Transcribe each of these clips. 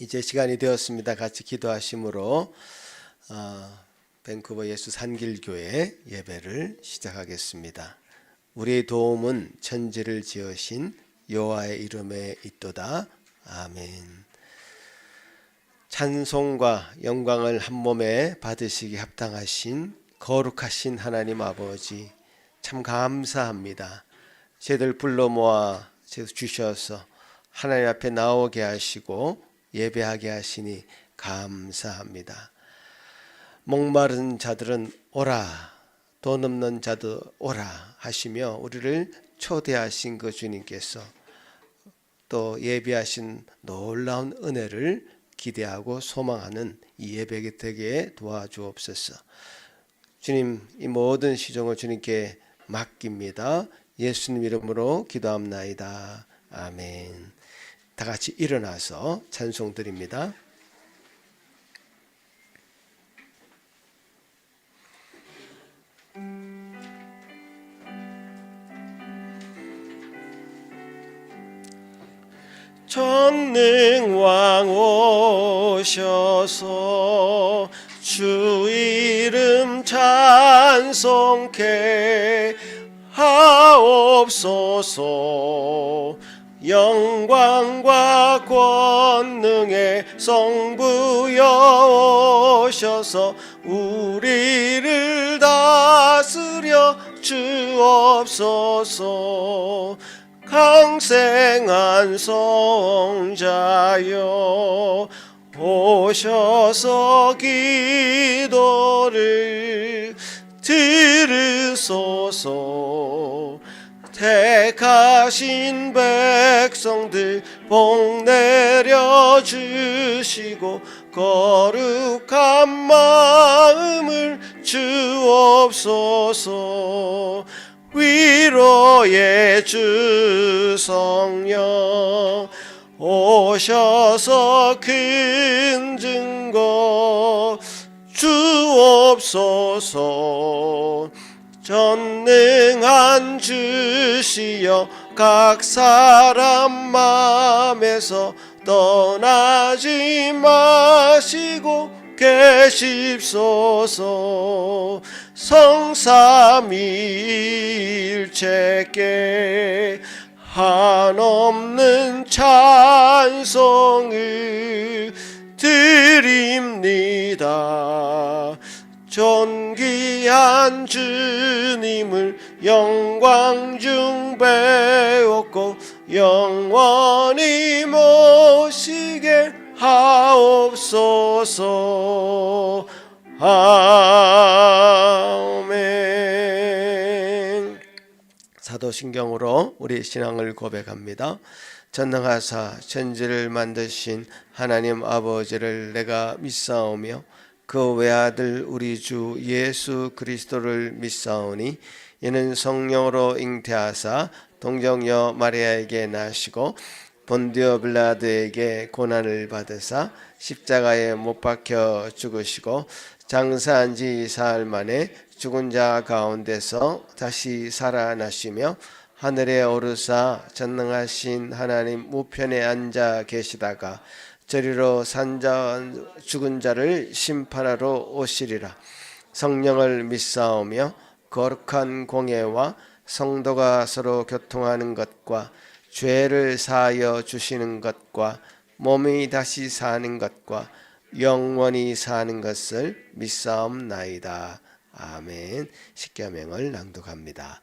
이제 시간이 되었습니다. 같이 기도하심으로 밴쿠버 예수 산길교회 예배를 시작하겠습니다. 우리의 도움은 천지를 지으신 여호와의 이름에 있도다. 아멘. 찬송과 영광을 한 몸에 받으시기 합당하신 거룩하신 하나님 아버지, 참 감사합니다. 저희들 불러 모아 주셔서 하나님 앞에 나오게 하시고 예배하게 하시니 감사합니다. 목마른 자들은 오라, 돈 없는 자들 오라 하시며 우리를 초대하신 그 주님께서 또 예배하신 놀라운 은혜를 기대하고 소망하는 이 예배가 되게 도와주옵소서. 주님, 이 모든 시종을 주님께 맡깁니다. 예수님 이름으로 기도합나이다. 아멘. 다 같이 일어나서 찬송 드립니다. 전능왕 오셔서 주 이름 찬송케 하옵소서. 영광과 권능의 성부여 오셔서 우리를 다스려 주옵소서. 강생한 성자여 오셔서 기도를 들으소서. 택하신 백성들 복 내려주시고 거룩한 마음을 주옵소서. 위로의 주 성령 오셔서 큰 증거 주옵소서. 전능한 주시여 각 사람 마음에서 떠나지 마시고 계십소서. 성삼위일체께 한없는 찬송을 드립니다. 존귀한 주님을 영광 중 배웠고 영원히 모시게 하옵소서. 아멘. 사도신경으로 우리 신앙을 고백합니다. 전능하사 천지를 만드신 하나님 아버지를 내가 믿사오며 그 외아들 우리 주 예수 그리스도를 믿사오니 이는 성령으로 잉태하사 동정녀 마리아에게 나시고 본디오 빌라도에게 고난을 받으사 십자가에 못 박혀 죽으시고 장사한 지 사흘 만에 죽은 자 가운데서 다시 살아나시며 하늘에 오르사 전능하신 하나님 우편에 앉아 계시다가 저리로 죽은 자를 심판하러 오시리라. 성령을 믿사오며 거룩한 공예와 성도가 서로 교통하는 것과 죄를 사하여 주시는 것과 몸이 다시 사는 것과 영원히 사는 것을 믿사옵나이다. 아멘. 십계명을 낭독합니다.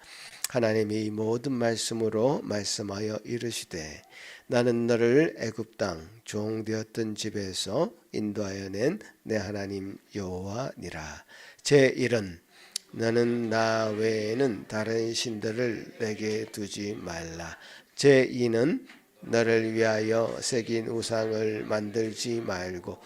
하나님이 이 모든 말씀으로 말씀하여 이르시되 나는 너를 애굽 땅 종되었던 집에서 인도하여 낸 내 하나님 여호와니라. 제1은 너는 나 외에는 다른 신들을 내게 두지 말라. 제2는 너를 위하여 새긴 우상을 만들지 말고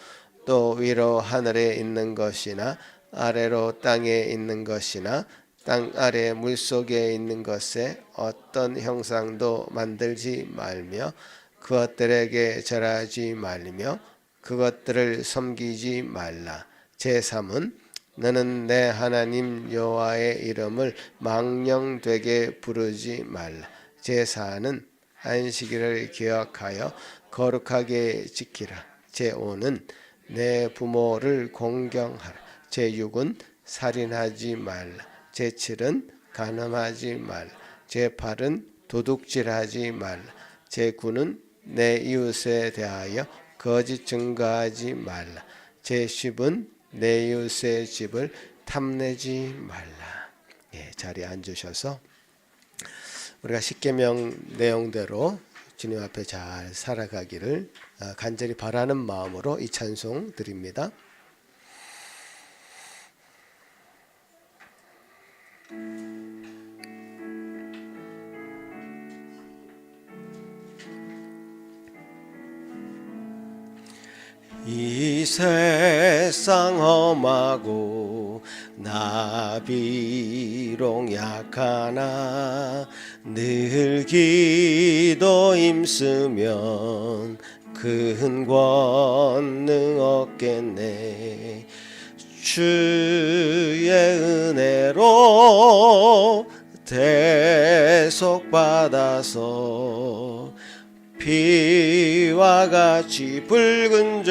또 위로 하늘에 있는 것이나 아래로 땅에 있는 것이나 땅 아래 물속에 있는 것에 어떤 형상도 만들지 말며 그것들에게 절하지 말며 그것들을 섬기지 말라. 제3은 너는 내 하나님 여호와의 이름을 망령되게 부르지 말라. 제4는 안식일을 기억하여 거룩하게 지키라. 제5는 내 부모를 공경하라. 제6은 살인하지 말라. 제7은 간음하지 말라. 제8은 도둑질하지 말라. 제9는 내 이웃에 대하여 거짓 증거하지 말라. 제10은 내 이웃의 집을 탐내지 말라. 자리에 앉으셔서 우리가 십계명 내용대로 주님 앞에 잘 살아가기를 간절히 바라는 마음으로 이 찬송 드립니다. 이 세상 험하고 나 비록 약하나 늘 기도 힘쓰면 큰 권능 얻겠네. 주의 은혜로 대속받아서 피와 같이 붉은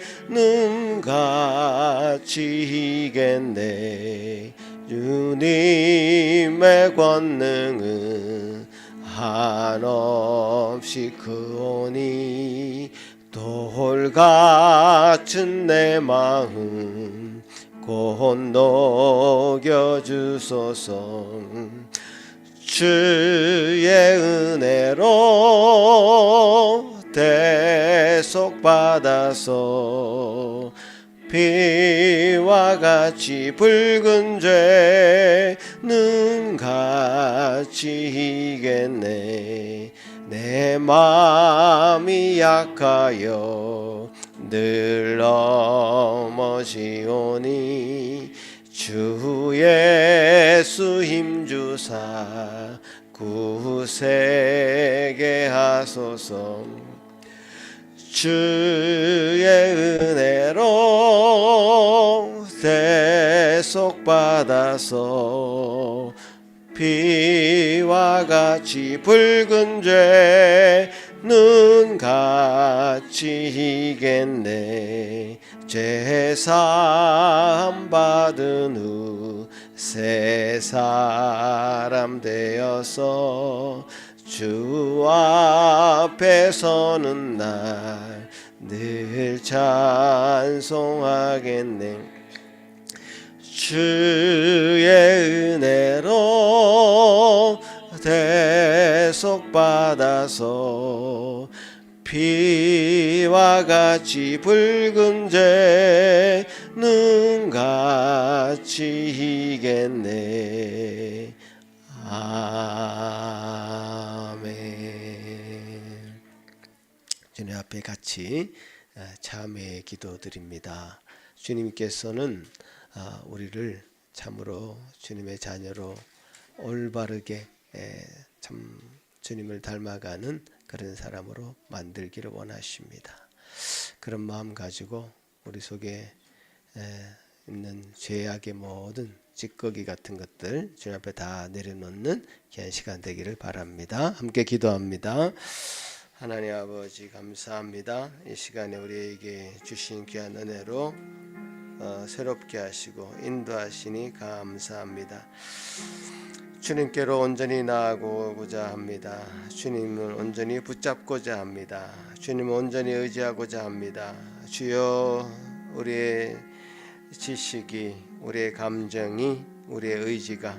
죄는 같이 이겠네. 주님의 권능은 한없이 크오니 돌같은 내 마음 곧 녹여주소서. 주의 은혜로 대속받아서 피와 같이 붉은 죄는 같이 이겠네. 내 마음이 약하여 늘 넘어지오니 주 예수 힘주사 굳세게 하소서. 주의 은혜로 대속받아서 피와 같이 붉은 죄는 같이 이겠네. 죄사함 받은 후 새 사람 되어서 주 앞에 서는 날 늘 찬송하겠네. 주의 은혜로 대속받아서 피와 같이 붉은 죄는 같이 이겠네. 아멘. 주님 앞에 같이 참회의 기도 드립니다. 주님께서는 우리를 참으로 주님의 자녀로 올바르게 참 주님을 닮아가는 그런 사람으로 만들기를 원하십니다. 그런 마음 가지고 우리 속에 있는 죄악의 모든 찌꺼기 같은 것들 주님 앞에 다 내려놓는 귀한 시간 되기를 바랍니다. 함께 기도합니다. 하나님 아버지 감사합니다. 이 시간에 우리에게 주신 귀한 은혜로 새롭게 하시고 인도하시니 감사합니다. 주님께로 온전히 나아가고자 합니다. 주님을 온전히 붙잡고자 합니다. 주님을 온전히 의지하고자 합니다. 주여, 우리의 지식이, 우리의 감정이, 우리의 의지가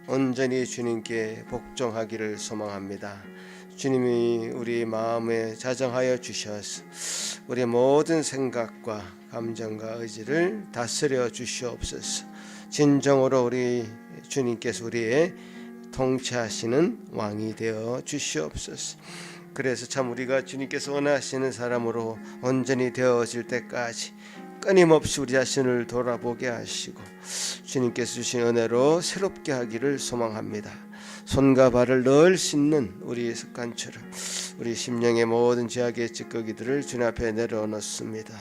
온전히 주님께 복종하기를 소망합니다. 주님이 우리 마음에 자정하여 주셔서 우리의 모든 생각과 감정과 의지를 다스려 주시옵소서. 진정으로 우리 주님께서 우리의 통치하시는 왕이 되어 주시옵소서. 그래서 참 우리가 주님께서 원하시는 사람으로 온전히 되어질 때까지 끊임없이 우리 자신을 돌아보게 하시고 주님께서 주신 은혜로 새롭게 하기를 소망합니다. 손과 발을 늘 씻는 우리의 습관처럼 우리 심령의 모든 죄악의 찌꺼기들을 주님 앞에 내려놓습니다.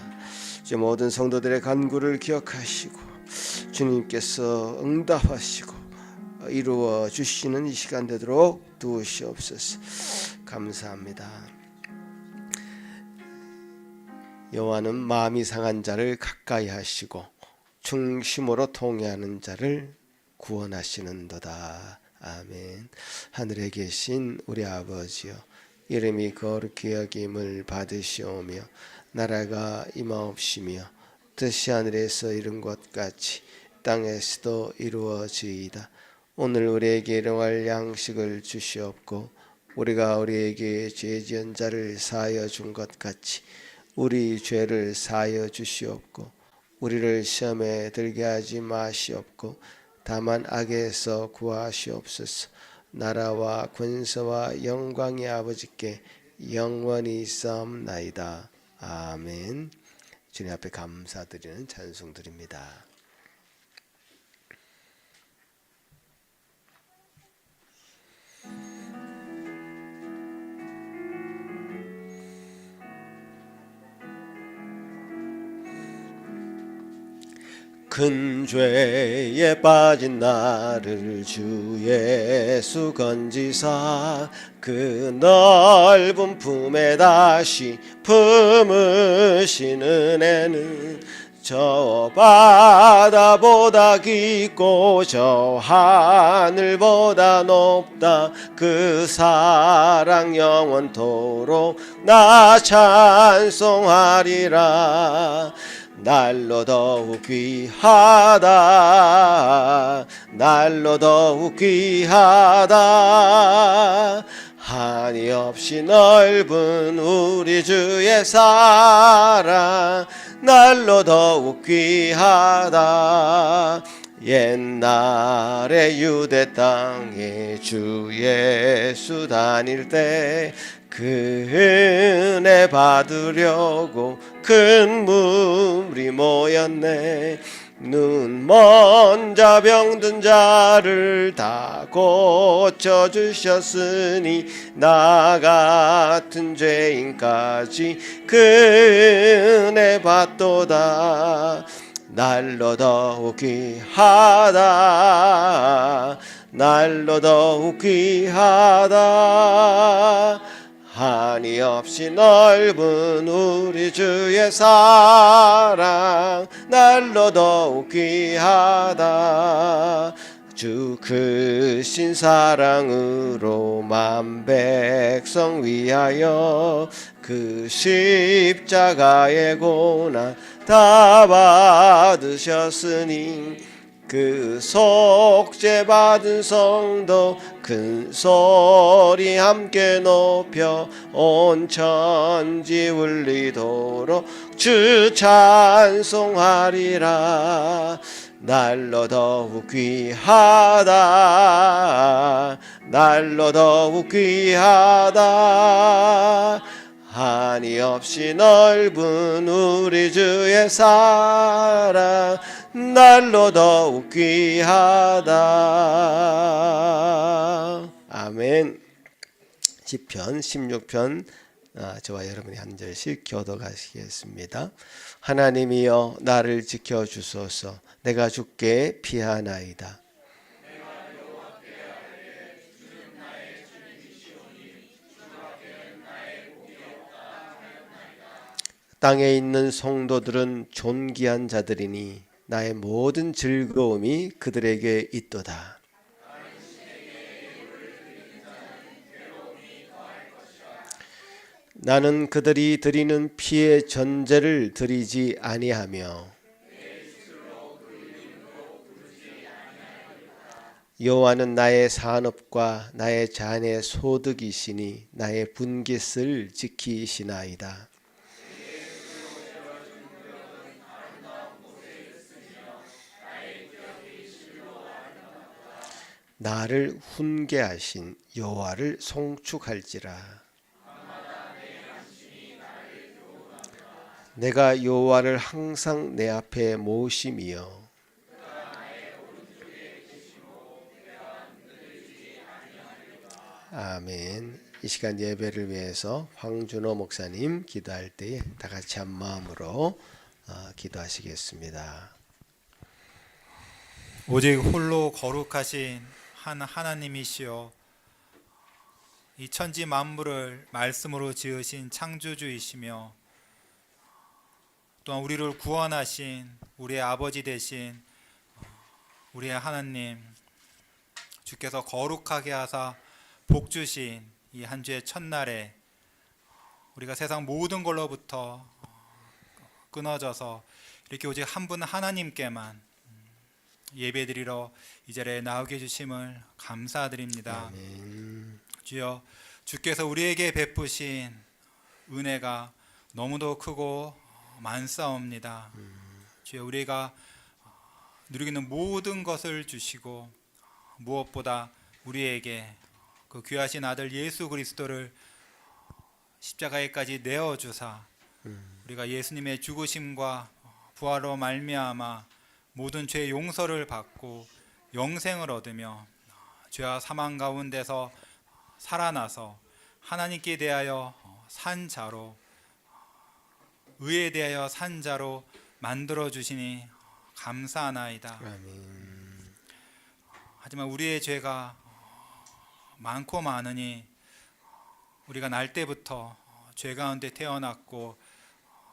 이제 모든 성도들의 간구를 기억하시고 주님께서 응답하시고 이루어 주시는 이 시간 되도록 도우시옵소서. 감사합니다. 여호와는 마음이 상한 자를 가까이 하시고 중심으로 통회하는 자를 구원하시는도다. 아멘. 하늘에 계신 우리 아버지여, 이름이 거룩히 여김을 받으시오며 나라가 임하옵시며 뜻이 하늘에서 이룬 것 같이 땅에서도 이루어지이다. 오늘 우리에게 일용할 양식을 주시옵고 우리가 우리에게 죄 지은 자를 사하여 준 것 같이 우리 죄를 사하여 주시옵고 우리를 시험에 들게 하지 마시옵고 다만 악에서 구하시옵소서. 나라와 권세와 영광이 아버지께 영원히 있사옵나이다. 아멘. 주님 앞에 감사드리는 찬송 드립니다. 큰 죄에 빠진 나를 주 예수 건지사 그 넓은 품에 다시 품으신 은혜는 저 바다보다 깊고 저 하늘보다 높다. 그 사랑 영원토록 나 찬송하리라. 날로 더욱 귀하다. 날로 더욱 귀하다. 한이 없이 넓은 우리 주의 사랑 날로 더욱 귀하다. 옛날에 유대 땅에 주 예수 다닐 때 그 은혜 받으려고 큰 무리 모였네. 눈먼 자 병든 자를 다 고쳐주셨으니 나 같은 죄인까지 그 은혜 받도다. 날로 더욱 귀하다. 날로 더욱 귀하다. 한이 없이 넓은 우리 주의 사랑 날로 더욱 귀하다. 주 크신 사랑으로 만 백성 위하여 그 십자가의 고난 다 받으셨으니 그 속죄 받은 성도 큰 소리 함께 높여 온 천지 울리도록 주 찬송하리라. 날로 더욱 귀하다. 날로 더욱 귀하다. 한이 없이 넓은 우리 주의 사랑 날로 더욱 귀하다. 아멘. 시편 16편 저와 여러분이 한 절씩 교독하시겠습니다. 하나님이여 나를 지켜주소서. 내가 주께 피하나이다. 땅에 있는 성도들은 존귀한 자들이니 나의 모든 즐거움이 그들에게 있도다. 나는 그들이 드리는 피의 전제를 드리지 아니하며 여호와는 나의 산업과 나의 잔의 소득이시니 나의 분깃을 지키시나이다. 나를 훈계하신 여호와를 송축할지라. 내가 여호와를 항상 내 앞에 모심이여 아멘. 이 시간 예배를 위해서 황준호 목사님 기도할 때에 다 같이 한 마음으로 기도하시겠습니다. 오직 홀로 거룩하신 하나님이시여, 이 천지 만물을 말씀으로 지으신 창조주이시며 또한 우리를 구원하신 우리의 아버지 되신 우리의 하나님, 주께서 거룩하게 하사 복 주신 이 한 주의 첫날에 우리가 세상 모든 걸로부터 끊어져서 이렇게 오직 한 분 하나님께만 예배드리러 이 자리에 나오게 해주심을 감사드립니다. 아멘. 주여, 주께서 우리에게 베푸신 은혜가 너무도 크고 많사옵니다. 주여, 우리가 누리고 있는 모든 것을 주시고 무엇보다 우리에게 그 귀하신 아들 예수 그리스도를 십자가에까지 내어주사 우리가 예수님의 죽으심과 부활로 말미암아 모든 죄의 용서를 받고 영생을 얻으며 죄와 사망 가운데서 살아나서 하나님께 대하여 산 자로, 의에 대하여 산 자로 만들어 주시니 감사하나이다. 아멘. 하지만 우리의 죄가 많고 많으니 우리가 날 때부터 죄 가운데 태어났고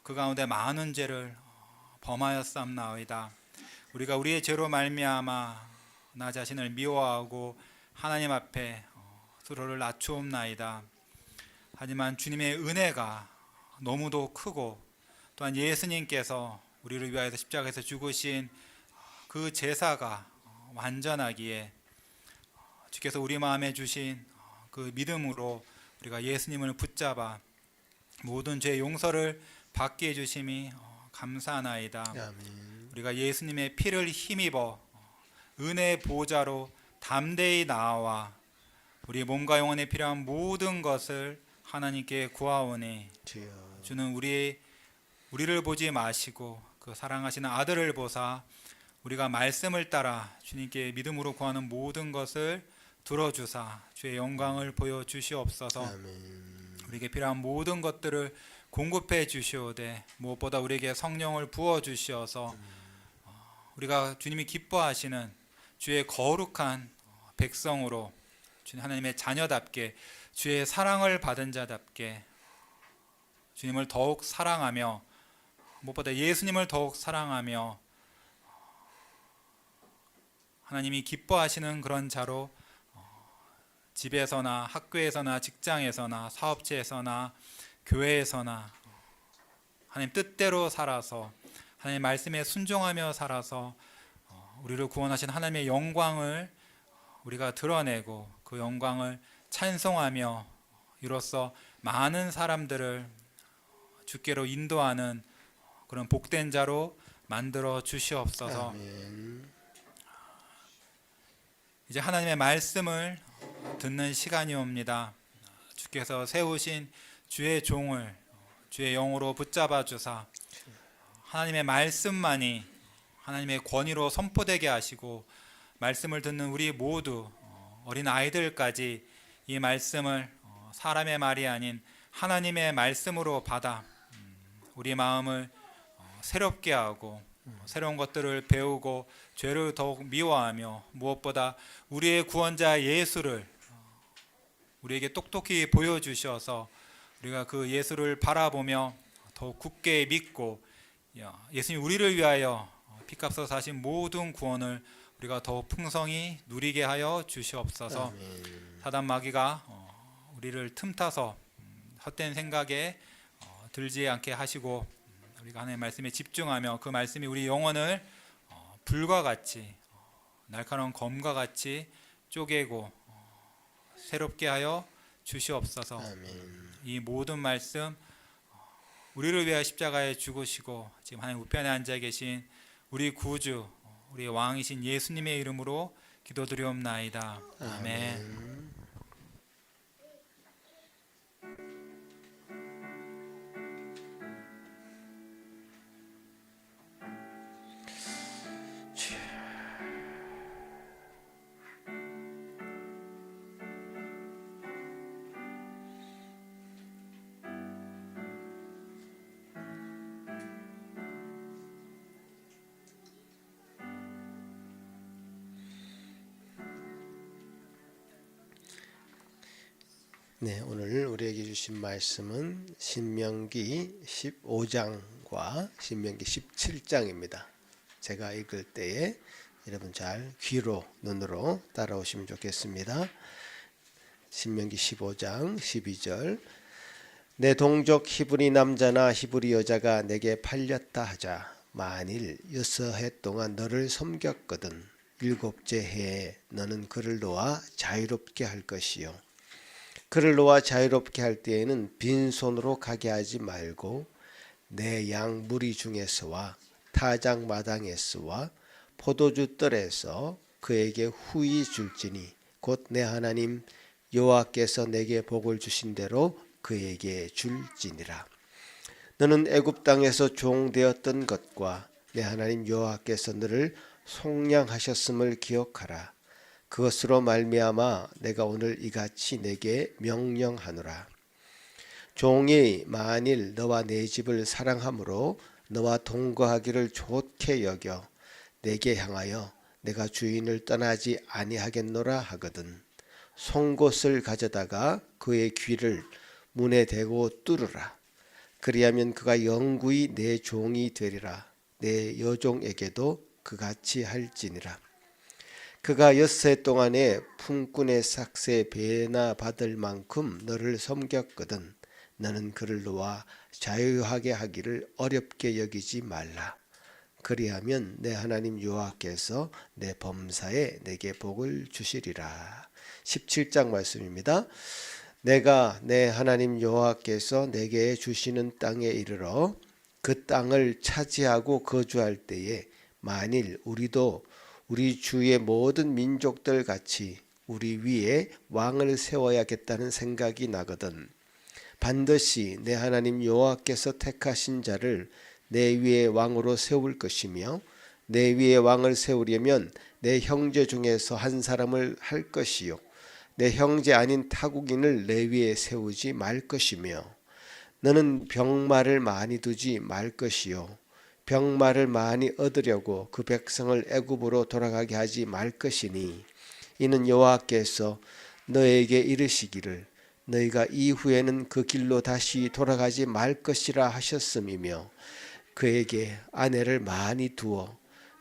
그 가운데 많은 죄를 범하였사옵나이다. 우리가 우리의 죄로 말미암아 나 자신을 미워하고 하나님 앞에 스스로를 낮추옵나이다. 하지만 주님의 은혜가 너무도 크고 또한 예수님께서 우리를 위하여 십자가에서 죽으신 그 제사가 완전하기에 주께서 우리 마음에 주신 그 믿음으로 우리가 예수님을 붙잡아 모든 죄 용서를 받게 해주심이 감사하나이다. 아멘. 우리가 예수님의 피를 힘입어 은혜의 보좌로 담대히 나아와 우리 몸과 영혼에 필요한 모든 것을 하나님께 구하오니 주여. 주는 우리를 보지 마시고 그 사랑하시는 아들을 보사 우리가 말씀을 따라 주님께 믿음으로 구하는 모든 것을 들어주사 주의 영광을 보여주시옵소서. 아멘. 우리에게 필요한 모든 것들을 공급해 주시오되 무엇보다 우리에게 성령을 부어 주시어서 우리가 주님이 기뻐하시는 주의 거룩한 백성으로 주님 하나님의 자녀답게 주의 사랑을 받은 자답게 주님을 더욱 사랑하며 무엇보다 예수님을 더욱 사랑하며 하나님이 기뻐하시는 그런 자로 집에서나 학교에서나 직장에서나 사업체에서나 교회에서나 하나님 뜻대로 살아서 하나님 말씀에 순종하며 살아서 우리를 구원하신 하나님의 영광을 우리가 드러내고 그 영광을 찬송하며 이로써 많은 사람들을 주께로 인도하는 그런 복된 자로 만들어 주시옵소서. 아멘. 이제 하나님의 말씀을 듣는 시간이 옵니다. 주께서 세우신 주의 종을 주의 영으로 붙잡아 주사 하나님의 말씀만이 하나님의 권위로 선포되게 하시고 말씀을 듣는 우리 모두 어린 아이들까지 이 말씀을 사람의 말이 아닌 하나님의 말씀으로 받아 우리 마음을 새롭게 하고 새로운 것들을 배우고 죄를 더욱 미워하며 무엇보다 우리의 구원자 예수를 우리에게 똑똑히 보여주셔서 우리가 그 예수를 바라보며 더욱 굳게 믿고 예수님 우리를 위하여 피값으로 사신 모든 구원을 우리가 더욱 풍성히 누리게 하여 주시옵소서. 아멘. 사단 마귀가 우리를 틈타서 헛된 생각에 들지 않게 하시고 우리가 하나님의 말씀에 집중하며 그 말씀이 우리 영혼을 불과 같이 날카로운 검과 같이 쪼개고 새롭게 하여 주시옵소서. 아멘. 이 모든 말씀 우리를 위하여 십자가에 죽으시고 지금 하나님 우편에 앉아 계신 우리 구주 우리 왕이신 예수님의 이름으로 기도드리옵나이다. 아멘. 네, 오늘 우리에게 주신 말씀은 신명기 15장 16장과 신명기 17장입니다. 제가 읽을 때에 여러분 잘 귀로 눈으로 따라오시면 좋겠습니다. 신명기 15장 12절 내 동족 히브리 남자나 히브리 여자가 내게 팔렸다 하자 만일 6해 동안 너를 섬겼거든 7째 해에 너는 그를 놓아 자유롭게 할 것이요 그를 놓아 자유롭게 할 때에는 빈손으로 가게 하지 말고 내 양 무리 중에서와 타작 마당에서와 포도주 뜰에서 그에게 후히 줄지니 곧 내 하나님 여호와께서 내게 복을 주신 대로 그에게 줄지니라. 너는 애굽 땅에서 종되었던 것과 내 하나님 여호와께서 너를 속량하셨음을 기억하라. 그것으로 말미암아 내가 오늘 이같이 내게 명령하노라. 종이 만일 너와 내 집을 사랑함으로 너와 동거하기를 좋게 여겨 내게 향하여 내가 주인을 떠나지 아니하겠노라 하거든 송곳을 가져다가 그의 귀를 문에 대고 뚫으라. 그리하면 그가 영구히 내 종이 되리라. 내 여종에게도 그같이 할지니라. 그가 6해 동안에 품꾼의 삭새 배나 받을 만큼 너를 섬겼거든 너는 그를 놓아 자유하게 하기를 어렵게 여기지 말라. 그리하면 내 하나님 여호와께서 내 범사에 내게 복을 주시리라. 17장 말씀입니다. 내가 내 하나님 여호와께서 내게 주시는 땅에 이르러 그 땅을 차지하고 거주할 때에 만일 우리도 우리 주의 모든 민족들 같이 우리 위에 왕을 세워야겠다는 생각이 나거든 반드시 내 하나님 여호와께서 택하신 자를 내 위에 왕으로 세울 것이며 내 위에 왕을 세우려면 내 형제 중에서 한 사람을 할 것이요 내 형제 아닌 타국인을 내 위에 세우지 말 것이며 너는 병마를 많이 두지 말 것이요 병마를 많이 얻으려고 그 백성을 애굽으로 돌아가게 하지 말 것이니 이는 여호와께서 너에게 이르시기를 너희가 이후에는 그 길로 다시 돌아가지 말 것이라 하셨음이며 그에게 아내를 많이 두어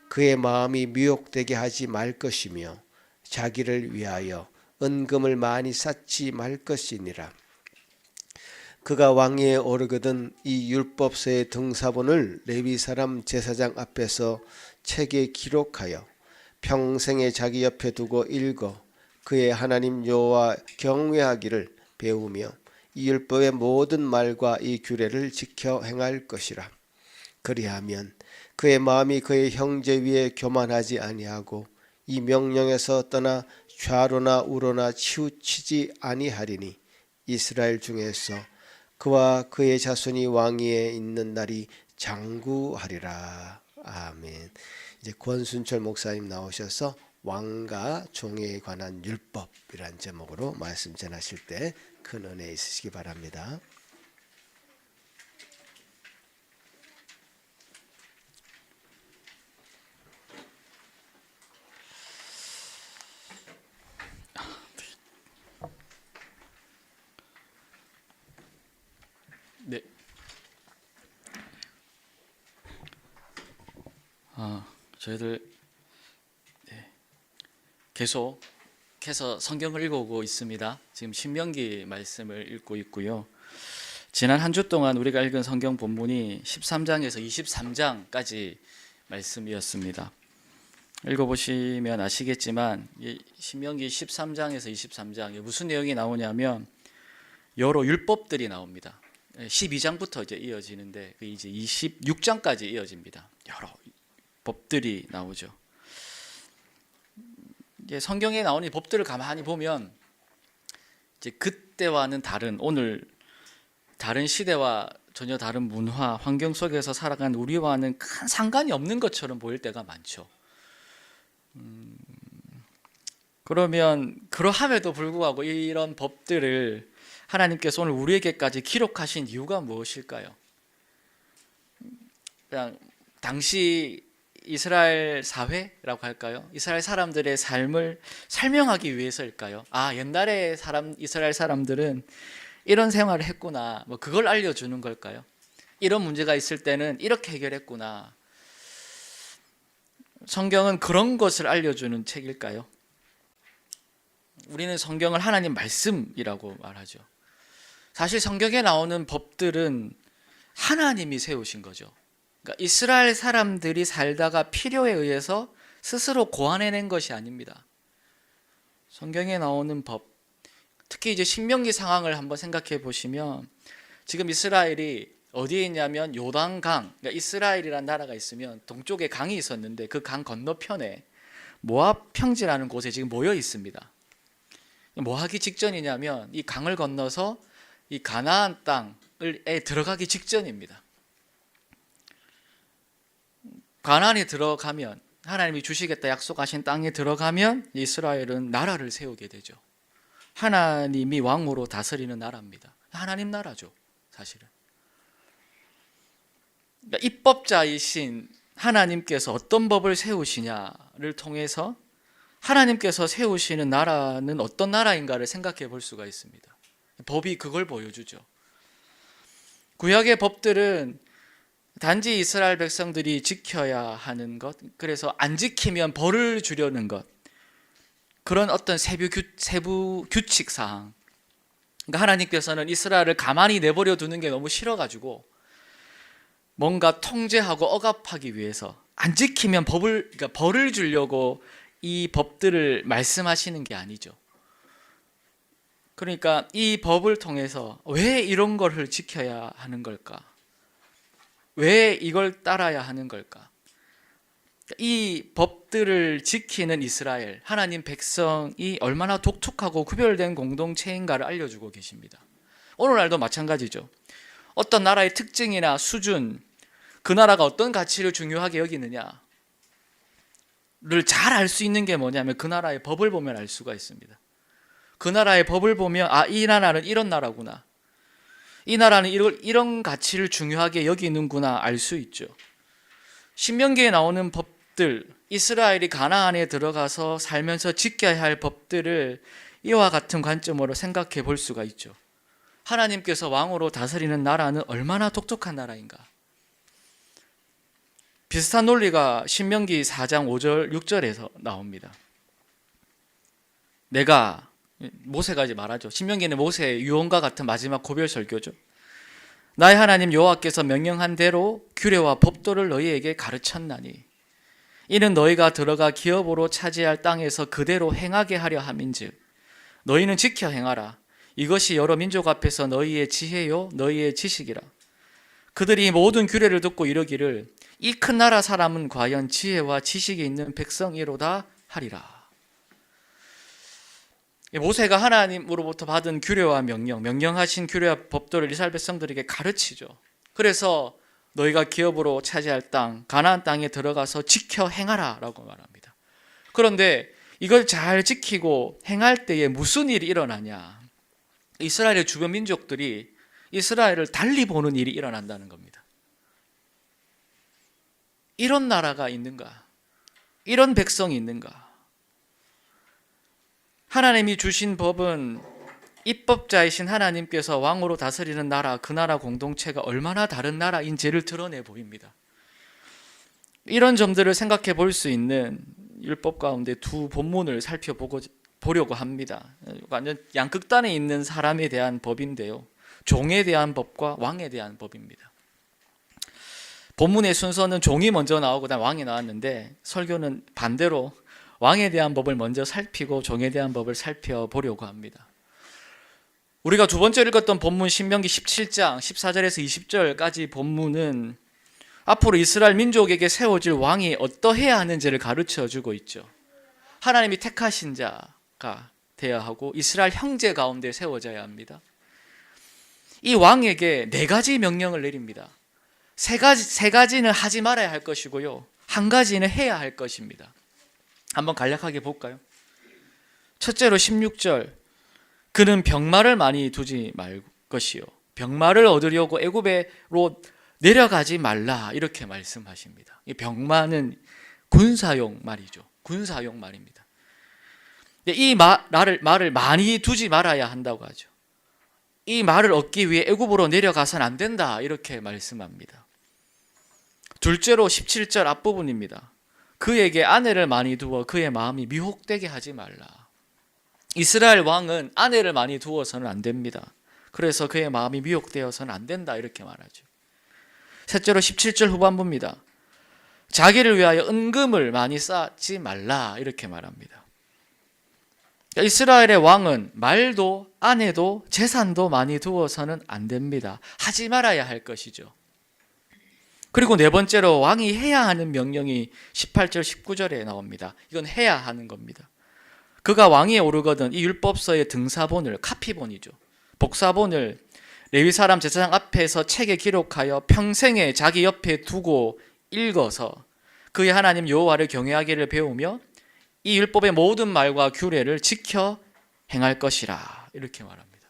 그의 마음이 미혹되게 하지 말 것이며 자기를 위하여 은금을 많이 쌓지 말 것이니라. 그가 왕위에 오르거든 이 율법서의 등사본을 레위 사람 제사장 앞에서 책에 기록하여 평생에 자기 옆에 두고 읽어 그의 하나님 여호와 경외하기를 배우며 이 율법의 모든 말과 이 규례를 지켜 행할 것이라. 그리하면 그의 마음이 그의 형제 위에 교만하지 아니하고 이 명령에서 떠나 좌로나 우로나 치우치지 아니하리니 이스라엘 중에서 그와 그의 자손이 왕위에 있는 날이 장구하리라. 아멘. 이제 권순철 목사님 나오셔서 왕과 종에 관한 율법이란 제목으로 말씀 전하실 때 큰 은혜 있으시기 바랍니다. 네. 저희들 계속해서 성경을 읽어오고 있습니다. 지금 신명기 말씀을 읽고 있고요. 지난 한 주 동안 우리가 읽은 성경 본문이 13장에서 23장까지 말씀이었습니다. 읽어보시면 아시겠지만 신명기 13장에서 23장에 무슨 내용이 나오냐면 여러 율법들이 나옵니다. 12장부터 이제 이어지는데 이제 26장까지 이어집니다. 여러 법들이 나오죠. 이제 성경에 나오는 법들을 가만히 보면 이제 그때와는 다른 오늘 다른 시대와 전혀 다른 문화 환경 속에서 살아간 우리와는 큰 상관이 없는 것처럼 보일 때가 많죠. 그러면 그러함에도 불구하고 이런 법들을 하나님께서 오늘 우리에게까지 기록하신 이유가 무엇일까요? 그냥 당시 이스라엘 사회라고 할까요? 이스라엘 사람들의 삶을 설명하기 위해서일까요? 옛날에 이스라엘 사람들은 이런 생활을 했구나. 그걸 알려주는 걸까요? 이런 문제가 있을 때는 이렇게 해결했구나. 성경은 그런 것을 알려주는 책일까요? 우리는 성경을 하나님 말씀이라고 말하죠. 사실 성경에 나오는 법들은 하나님이 세우신 거죠. 그러니까 이스라엘 사람들이 살다가 필요에 의해서 스스로 고안해낸 것이 아닙니다. 성경에 나오는 법, 특히 이제 신명기 상황을 한번 생각해 보시면 지금 이스라엘이 어디에 있냐면 요단강, 그러니까 이스라엘이라는 나라가 있으면 동쪽에 강이 있었는데 그 강 건너편에 모압 평지라는 곳에 지금 모여 있습니다. 뭐 하기 직전이냐면 이 강을 건너서 이 가나안 땅에 들어가기 직전입니다. 가나안에 들어가면 하나님이 주시겠다 약속하신 땅에 들어가면 이스라엘은 나라를 세우게 되죠. 하나님이 왕으로 다스리는 나라입니다. 하나님 나라죠, 사실은. 그러니까 입법자이신 하나님께서 어떤 법을 세우시냐를 통해서 하나님께서 세우시는 나라는 어떤 나라인가를 생각해 볼 수가 있습니다. 법이 그걸 보여주죠. 구약의 법들은 단지 이스라엘 백성들이 지켜야 하는 것, 그래서 안 지키면 벌을 주려는 것, 그런 어떤 세부 규칙 사항. 그러니까 하나님께서는 이스라엘을 가만히 내버려 두는 게 너무 싫어가지고 뭔가 통제하고 억압하기 위해서 안 지키면 그러니까 벌을 주려고 이 법들을 말씀하시는 게 아니죠. 그러니까 이 법을 통해서 왜 이런 거를 지켜야 하는 걸까? 왜 이걸 따라야 하는 걸까? 이 법들을 지키는 이스라엘, 하나님 백성이 얼마나 독특하고 구별된 공동체인가를 알려주고 계십니다. 오늘날도 마찬가지죠. 어떤 나라의 특징이나 수준, 그 나라가 어떤 가치를 중요하게 여기느냐를 잘 알 수 있는 게 뭐냐면 그 나라의 법을 보면 알 수가 있습니다. 그 나라의 법을 보면 이 나라는 이런 나라구나, 이 나라는 이런 가치를 중요하게 여기는구나 알 수 있죠. 신명기에 나오는 법들, 이스라엘이 가나안에 들어가서 살면서 지켜야 할 법들을 이와 같은 관점으로 생각해 볼 수가 있죠. 하나님께서 왕으로 다스리는 나라는 얼마나 독특한 나라인가. 비슷한 논리가 신명기 4장 5절 6절에서 나옵니다. 모세가 이제 말하죠. 신명기는 모세의 유언과 같은 마지막 고별 설교죠. 나의 하나님 여호와께서 명령한 대로 규례와 법도를 너희에게 가르쳤나니 이는 너희가 들어가 기업으로 차지할 땅에서 그대로 행하게 하려 함인즉 너희는 지켜 행하라. 이것이 여러 민족 앞에서 너희의 지혜요 너희의 지식이라. 그들이 모든 규례를 듣고 이르기를 이 큰 나라 사람은 과연 지혜와 지식이 있는 백성이로다 하리라. 모세가 하나님으로부터 받은 규례와 명령하신 규례와 법도를 이스라엘 백성들에게 가르치죠. 그래서 너희가 기업으로 차지할 땅, 가나안 땅에 들어가서 지켜 행하라 라고 말합니다. 그런데 이걸 잘 지키고 행할 때에 무슨 일이 일어나냐? 이스라엘의 주변 민족들이 이스라엘을 달리 보는 일이 일어난다는 겁니다. 이런 나라가 있는가? 이런 백성이 있는가? 하나님이 주신 법은 입법자이신 하나님께서 왕으로 다스리는 나라, 그 나라 공동체가 얼마나 다른 나라인지를 드러내 보입니다. 이런 점들을 생각해 볼 수 있는 율법 가운데 두 본문을 살펴보려고 합니다. 완전 양극단에 있는 사람에 대한 법인데요. 종에 대한 법과 왕에 대한 법입니다. 본문의 순서는 종이 먼저 나오고 그다음 왕이 나왔는데 설교는 반대로 왕에 대한 법을 먼저 살피고 종에 대한 법을 살펴보려고 합니다. 우리가 두 번째 읽었던 본문 신명기 17장 14절에서 20절까지 본문은 앞으로 이스라엘 민족에게 세워질 왕이 어떠해야 하는지를 가르쳐주고 있죠. 하나님이 택하신 자가 되어야 하고 이스라엘 형제 가운데 세워져야 합니다. 이 왕에게 4가지 명령을 내립니다. 세 가지는 하지 말아야 할 것이고요. 한 가지는 해야 할 것입니다. 한번 간략하게 볼까요? 첫째로 16절, 그는 병마를 많이 두지 말 것이요 병마를 얻으려고 애굽으로 내려가지 말라 이렇게 말씀하십니다. 이 병마는 군사용 말이죠. 군사용 말입니다. 이 말을 많이 두지 말아야 한다고 하죠. 이 말을 얻기 위해 애굽으로 내려가서는 안 된다 이렇게 말씀합니다. 둘째로 17절 앞부분입니다. 그에게 아내를 많이 두어 그의 마음이 미혹되게 하지 말라. 이스라엘 왕은 아내를 많이 두어서는 안 됩니다. 그래서 그의 마음이 미혹되어서는 안 된다 이렇게 말하죠. 셋째로 17절 후반부입니다. 자기를 위하여 은금을 많이 쌓지 말라 이렇게 말합니다. 이스라엘의 왕은 말도 아내도 재산도 많이 두어서는 안 됩니다. 하지 말아야 할 것이죠. 그리고 네 번째로 왕이 해야 하는 명령이 18절 19절에 나옵니다. 이건 해야 하는 겁니다. 그가 왕위에 오르거든 이 율법서의 등사본을, 카피본이죠, 복사본을 레위 사람 제사장 앞에서 책에 기록하여 평생에 자기 옆에 두고 읽어서 그의 하나님 여호와를 경외하기를 배우며 이 율법의 모든 말과 규례를 지켜 행할 것이라 이렇게 말합니다.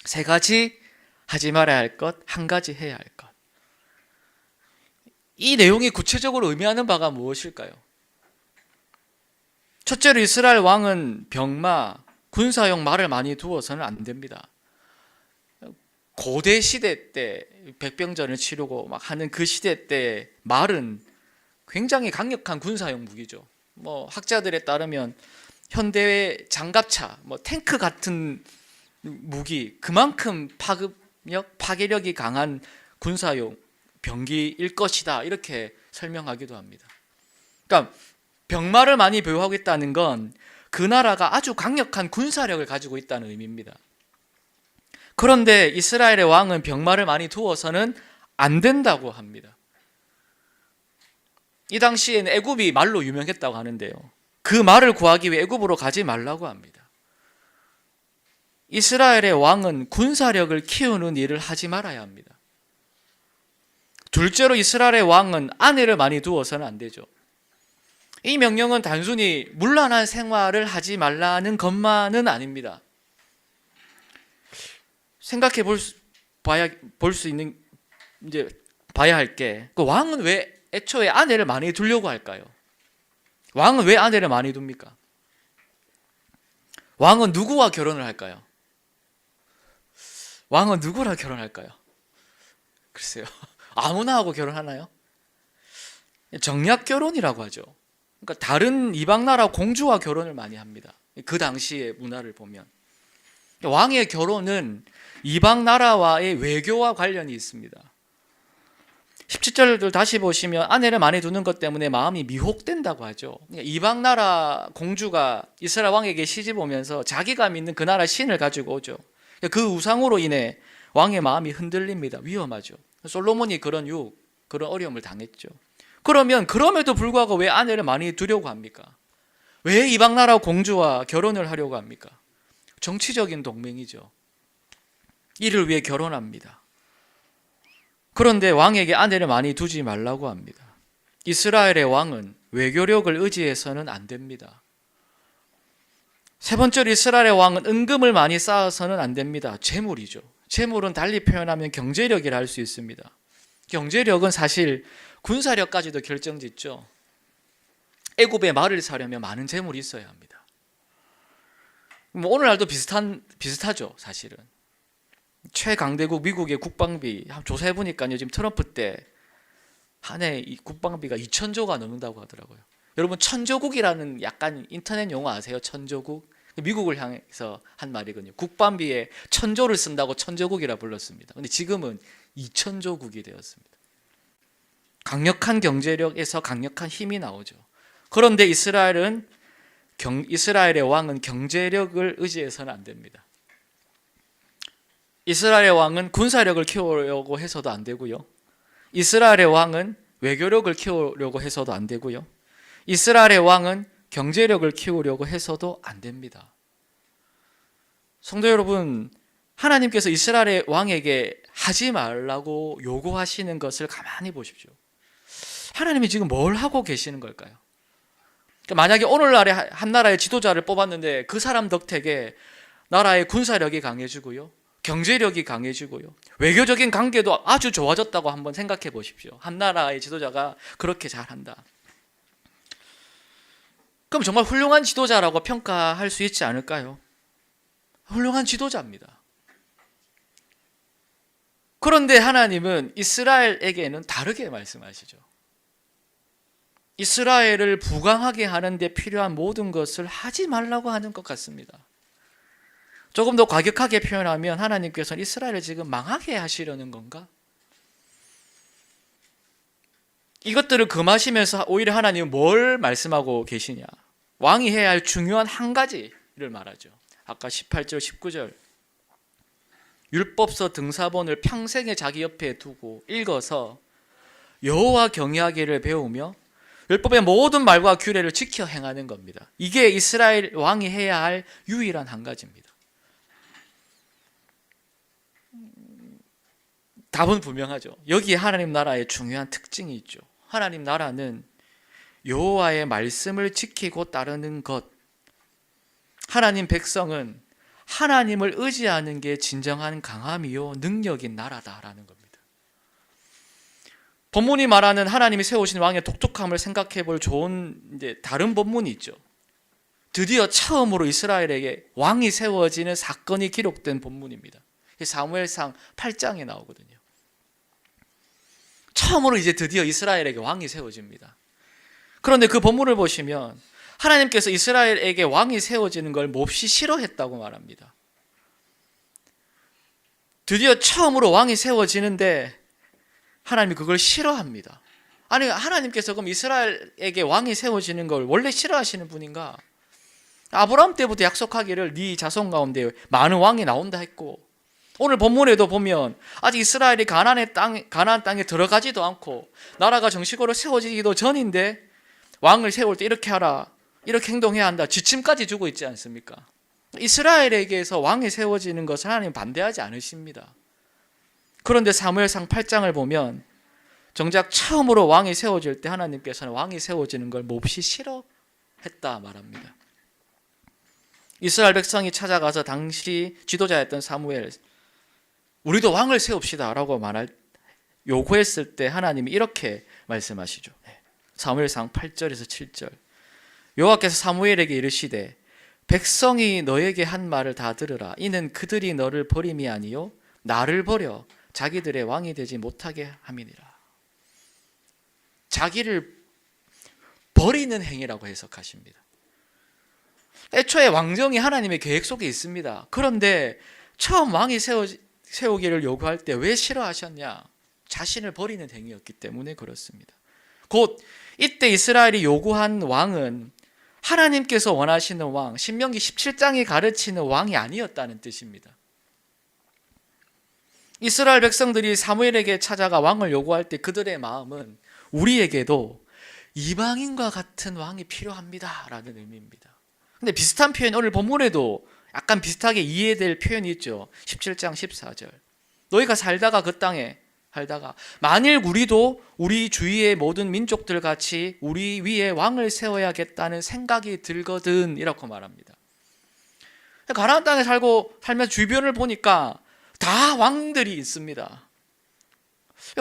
세 가지 하지 말아야 할 것, 한 가지 해야 할 것. 이 내용이 구체적으로 의미하는 바가 무엇일까요? 첫째로 이스라엘 왕은 병마, 군사용 말을 많이 두어서는 안 됩니다. 고대 시대 때 백병전을 치르고 막 하는 그 시대 때 말은 굉장히 강력한 군사용 무기죠. 뭐 학자들에 따르면 현대의 장갑차, 뭐 탱크 같은 무기, 그만큼 파괴력이 강한 군사용 병기일 것이다 이렇게 설명하기도 합니다. 그러니까 병마를 많이 보유하고 있다는 건 그 나라가 아주 강력한 군사력을 가지고 있다는 의미입니다. 그런데 이스라엘의 왕은 병마를 많이 두어서는 안 된다고 합니다. 이 당시에는 애굽이 말로 유명했다고 하는데요, 그 말을 구하기 위해 애굽으로 가지 말라고 합니다. 이스라엘의 왕은 군사력을 키우는 일을 하지 말아야 합니다. 둘째로 이스라엘의 왕은 아내를 많이 두어서는 안 되죠. 이 명령은 단순히 문란한 생활을 하지 말라는 것만은 아닙니다. 생각해 봐야 할 게, 그 왕은 왜 애초에 아내를 많이 두려고 할까요? 왕은 왜 아내를 많이 둡니까? 왕은 누구와 결혼을 할까요? 왕은 누구랑 결혼할까요? 글쎄요, 아무나 하고 결혼하나요? 정략 결혼이라고 하죠. 그러니까 다른 이방 나라 공주와 결혼을 많이 합니다. 그 당시의 문화를 보면 왕의 결혼은 이방 나라와의 외교와 관련이 있습니다. 17절을 다시 보시면 아내를 많이 두는 것 때문에 마음이 미혹된다고 하죠. 이방 나라 공주가 이스라엘 왕에게 시집 오면서 자기가 믿는 그 나라 신을 가지고 오죠. 그 우상으로 인해 왕의 마음이 흔들립니다. 위험하죠. 솔로몬이 그런 어려움을 당했죠. 그러면 그럼에도 불구하고 왜 아내를 많이 두려고 합니까? 왜 이방 나라 공주와 결혼을 하려고 합니까? 정치적인 동맹이죠. 이를 위해 결혼합니다. 그런데 왕에게 아내를 많이 두지 말라고 합니다. 이스라엘의 왕은 외교력을 의지해서는 안 됩니다. 세 번째로 이스라엘의 왕은 은금을 많이 쌓아서는 안 됩니다. 재물이죠. 재물은 달리 표현하면 경제력이라 할 수 있습니다. 경제력은 사실 군사력까지도 결정짓죠. 애굽의 말을 사려면 많은 재물이 있어야 합니다. 뭐 오늘날도 비슷하죠, 사실은. 최강대국 미국의 국방비 조사해 보니까요, 지금 트럼프 때 한 해 이 국방비가 2,000조가 넘는다고 하더라고요. 여러분, 천조국이라는 약간 인터넷 용어 아세요? 천조국? 미국을 향해서 한 말이거든요. 국방비에 1,000조를 쓴다고 천조국이라 불렀습니다. 근데 지금은 2,000조국이 되었습니다. 강력한 경제력에서 강력한 힘이 나오죠. 그런데 이스라엘의 왕은 경제력을 의지해서는 안 됩니다. 이스라엘의 왕은 군사력을 키우려고 해서도 안 되고요. 이스라엘의 왕은 외교력을 키우려고 해서도 안 되고요. 이스라엘의 왕은 경제력을 키우려고 해서도 안 됩니다. 성도 여러분, 하나님께서 이스라엘의 왕에게 하지 말라고 요구하시는 것을 가만히 보십시오. 하나님이 지금 뭘 하고 계시는 걸까요? 그러니까 만약에 오늘날에 한 나라의 지도자를 뽑았는데 그 사람 덕택에 나라의 군사력이 강해지고요, 경제력이 강해지고요, 외교적인 관계도 아주 좋아졌다고 한번 생각해 보십시오. 한 나라의 지도자가 그렇게 잘한다. 그럼 정말 훌륭한 지도자라고 평가할 수 있지 않을까요? 훌륭한 지도자입니다. 그런데 하나님은 이스라엘에게는 다르게 말씀하시죠. 이스라엘을 부강하게 하는 데 필요한 모든 것을 하지 말라고 하는 것 같습니다. 조금 더 과격하게 표현하면 하나님께서는 이스라엘을 지금 망하게 하시려는 건가? 이것들을 금하시면서 오히려 하나님은 뭘 말씀하고 계시냐? 왕이 해야 할 중요한 한 가지를 말하죠. 아까 18절, 19절 율법서 등사본을 평생에 자기 옆에 두고 읽어서 여호와 경외하기를 배우며 율법의 모든 말과 규례를 지켜 행하는 겁니다. 이게 이스라엘 왕이 해야 할 유일한 한 가지입니다. 답은 분명하죠. 여기에 하나님 나라의 중요한 특징이 있죠. 하나님 나라는 여호와의 말씀을 지키고 따르는 것. 하나님 백성은 하나님을 의지하는 게 진정한 강함이요 능력인 나라다라는 겁니다. 본문이 말하는 하나님이 세우신 왕의 독특함을 생각해 볼 좋은 다른 본문이 있죠. 드디어 처음으로 이스라엘에게 왕이 세워지는 사건이 기록된 본문입니다. 사무엘상 8장에 나오거든요. 처음으로 이제 드디어 이스라엘에게 왕이 세워집니다. 그런데 그 본문을 보시면 하나님께서 이스라엘에게 왕이 세워지는 걸 몹시 싫어했다고 말합니다. 드디어 처음으로 왕이 세워지는데 하나님이 그걸 싫어합니다. 아니, 하나님께서 그럼 이스라엘에게 왕이 세워지는 걸 원래 싫어하시는 분인가? 아브라함 때부터 약속하기를 네 자손 가운데 많은 왕이 나온다 했고, 오늘 본문에도 보면 아직 이스라엘이 가나안 땅에 들어가지도 않고 나라가 정식으로 세워지기도 전인데 왕을 세울 때 이렇게 하라, 이렇게 행동해야 한다, 지침까지 주고 있지 않습니까? 이스라엘에게서 왕이 세워지는 것을 하나님 반대하지 않으십니다. 그런데 사무엘상 8장을 보면 정작 처음으로 왕이 세워질 때 하나님께서는 왕이 세워지는 걸 몹시 싫어했다 말합니다. 이스라엘 백성이 찾아가서 당시 지도자였던 사무엘, 우리도 왕을 세웁시다 라고 요구했을 때 하나님이 이렇게 말씀하시죠. 사무엘상 8절에서 7절 여호와께서 사무엘에게 이르시되 백성이 너에게 한 말을 다 들으라. 이는 그들이 너를 버림이 아니요 나를 버려 자기들의 왕이 되지 못하게 함이니라. 자기를 버리는 행위라고 해석하십니다. 애초에 왕정이 하나님의 계획 속에 있습니다. 그런데 처음 왕이 세우기를 요구할 때 왜 싫어하셨냐? 자신을 버리는 행위였기 때문에 그렇습니다. 곧 이때 이스라엘이 요구한 왕은 하나님께서 원하시는 왕, 신명기 17장이 가르치는 왕이 아니었다는 뜻입니다. 이스라엘 백성들이 사무엘에게 찾아가 왕을 요구할 때 그들의 마음은 우리에게도 이방인과 같은 왕이 필요합니다 라는 의미입니다. 근데 비슷한 표현 오늘 본문에도 약간 비슷하게 이해될 표현이 있죠. 17장 14절 너희가 살다가 그 땅에 살다가 만일 우리도 우리 주위의 모든 민족들 같이 우리 위에 왕을 세워야겠다는 생각이 들거든 이라고 말합니다. 가나안 땅에 살면서 주변을 보니까 다 왕들이 있습니다.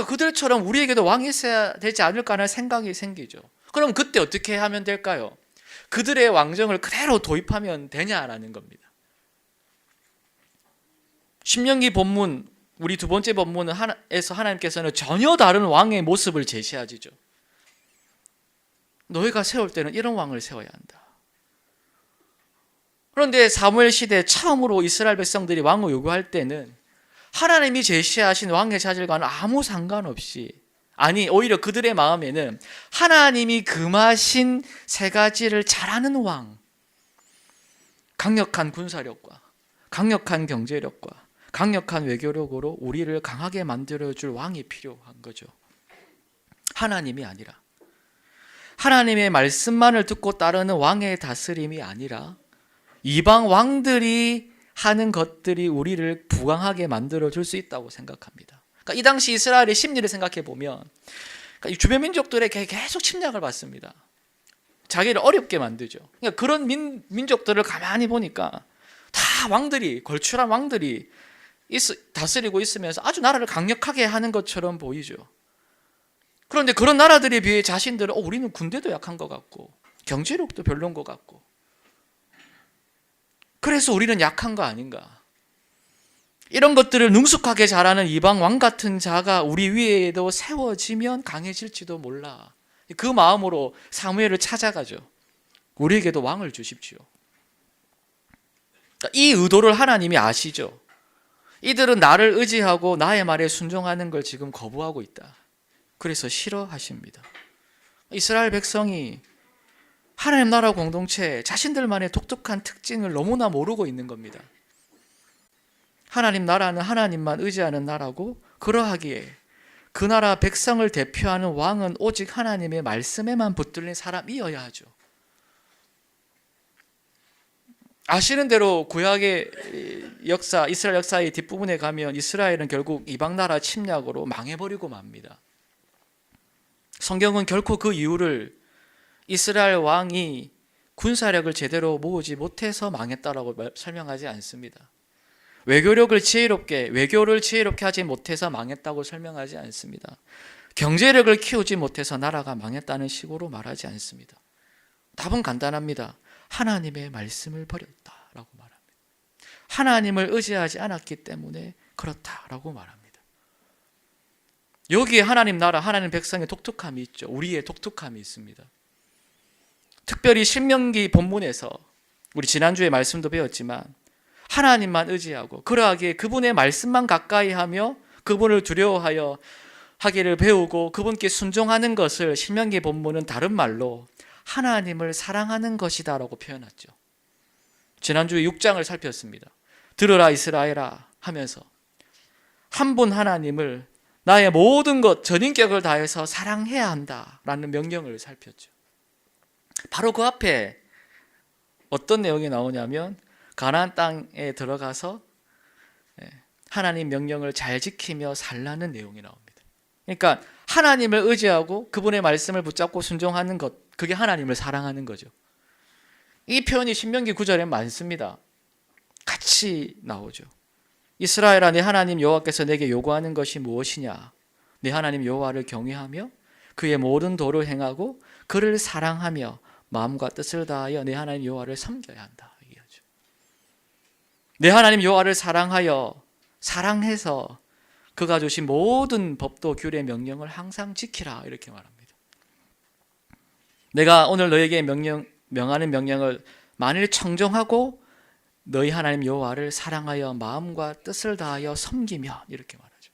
그들처럼 우리에게도 왕이 있어야 되지 않을까 하는 생각이 생기죠. 그럼 그때 어떻게 하면 될까요? 그들의 왕정을 그대로 도입하면 되냐라는 겁니다. 신명기 본문, 우리 두 번째 본문에서 하나님께서는 전혀 다른 왕의 모습을 제시하시죠. 너희가 세울 때는 이런 왕을 세워야 한다. 그런데 사무엘 시대 처음으로 이스라엘 백성들이 왕을 요구할 때는 하나님이 제시하신 왕의 자질과는 아무 상관없이, 아니 오히려 그들의 마음에는 하나님이 금하신 세 가지를 잘하는 왕, 강력한 군사력과 강력한 경제력과 강력한 외교력으로 우리를 강하게 만들어줄 왕이 필요한 거죠. 하나님이 아니라, 하나님의 말씀만을 듣고 따르는 왕의 다스림이 아니라 이방 왕들이 하는 것들이 우리를 부강하게 만들어줄 수 있다고 생각합니다. 그러니까 이 당시 이스라엘의 심리를 생각해 보면 그러니까 주변 민족들에게 계속 침략을 받습니다. 자기를 어렵게 만들죠. 그러니까 그런 민족들을 가만히 보니까 다 왕들이, 걸출한 왕들이 다스리고 있으면서 아주 나라를 강력하게 하는 것처럼 보이죠. 그런데 그런 나라들에 비해 자신들은 우리는 군대도 약한 것 같고 경제력도 별로인 것 같고 그래서 우리는 약한 거 아닌가, 이런 것들을 능숙하게 잘하는 이방 왕 같은 자가 우리 위에도 세워지면 강해질지도 몰라. 그 마음으로 사무엘을 찾아가죠. 우리에게도 왕을 주십시오. 이 의도를 하나님이 아시죠. 이들은 나를 의지하고 나의 말에 순종하는 걸 지금 거부하고 있다. 그래서 싫어하십니다. 이스라엘 백성이 하나님 나라 공동체 자신들만의 독특한 특징을 너무나 모르고 있는 겁니다. 하나님 나라는 하나님만 의지하는 나라고, 그러하기에 그 나라 백성을 대표하는 왕은 오직 하나님의 말씀에만 붙들린 사람이어야 하죠. 아시는 대로 구약의 역사, 이스라엘 역사의 뒷부분에 가면 이스라엘은 결국 이방 나라 침략으로 망해버리고 맙니다. 성경은 결코 그 이유를 이스라엘 왕이 군사력을 제대로 모으지 못해서 망했다라고 설명하지 않습니다. 외교를 지혜롭게 하지 못해서 망했다고 설명하지 않습니다. 경제력을 키우지 못해서 나라가 망했다는 식으로 말하지 않습니다. 답은 간단합니다. 하나님의 말씀을 버렸다라고 말합니다. 하나님을 의지하지 않았기 때문에 그렇다라고 말합니다. 여기에 하나님 나라, 하나님 백성의 독특함이 있죠. 우리의 독특함이 있습니다. 특별히 신명기 본문에서 우리 지난주에 말씀도 배웠지만 하나님만 의지하고 그러하기에 그분의 말씀만 가까이 하며 그분을 두려워하여 하기를 배우고 그분께 순종하는 것을 신명기 본문은 다른 말로 하나님을 사랑하는 것이다 라고 표현했죠. 지난주에 6장을 살폈습니다. 들으라 이스라엘아 하면서 한 분 하나님을 나의 모든 것 전인격을 다해서 사랑해야 한다라는 명령을 살폈죠. 바로 그 앞에 어떤 내용이 나오냐면 가나안 땅에 들어가서 하나님 명령을 잘 지키며 살라는 내용이 나옵니다. 그러니까 하나님을 의지하고 그분의 말씀을 붙잡고 순종하는 것, 그게 하나님을 사랑하는 거죠. 이 표현이 신명기 9절에 많습니다. 같이 나오죠. 이스라엘아, 내 하나님 여호와께서 내게 요구하는 것이 무엇이냐? 내 하나님 여호와를 경외하며 그의 모든 도를 행하고 그를 사랑하며 마음과 뜻을 다하여 내 하나님 여호와를 섬겨야 한다. 얘기하죠. 내 하나님 여호와를 사랑해서 그가 주신 모든 법도 규례 명령을 항상 지키라 이렇게 말합니다. 내가 오늘 너에게 명하는 명령을 만일 청정하고 너희 하나님 여호와를 사랑하여 마음과 뜻을 다하여 섬기면 이렇게 말하죠.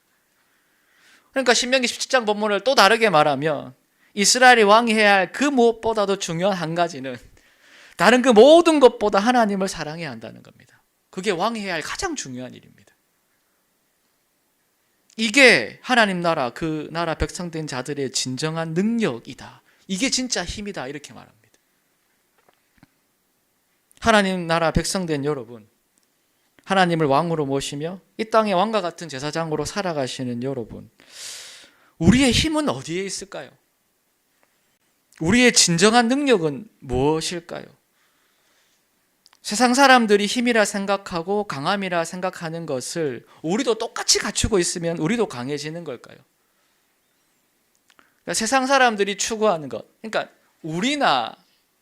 그러니까 신명기 17장 본문을 또 다르게 말하면 이스라엘이 왕이 해야 할 그 무엇보다도 중요한 한 가지는 다른 그 모든 것보다 하나님을 사랑해야 한다는 겁니다. 그게 왕이 해야 할 가장 중요한 일입니다. 이게 하나님 나라, 그 나라 백성된 자들의 진정한 능력이다. 이게 진짜 힘이다 이렇게 말합니다. 하나님 나라 백성된 여러분, 하나님을 왕으로 모시며 이 땅의 왕과 같은 제사장으로 살아가시는 여러분, 우리의 힘은 어디에 있을까요? 우리의 진정한 능력은 무엇일까요? 세상 사람들이 힘이라 생각하고 강함이라 생각하는 것을 우리도 똑같이 갖추고 있으면 우리도 강해지는 걸까요? 그러니까 세상 사람들이 추구하는 것, 그러니까 우리나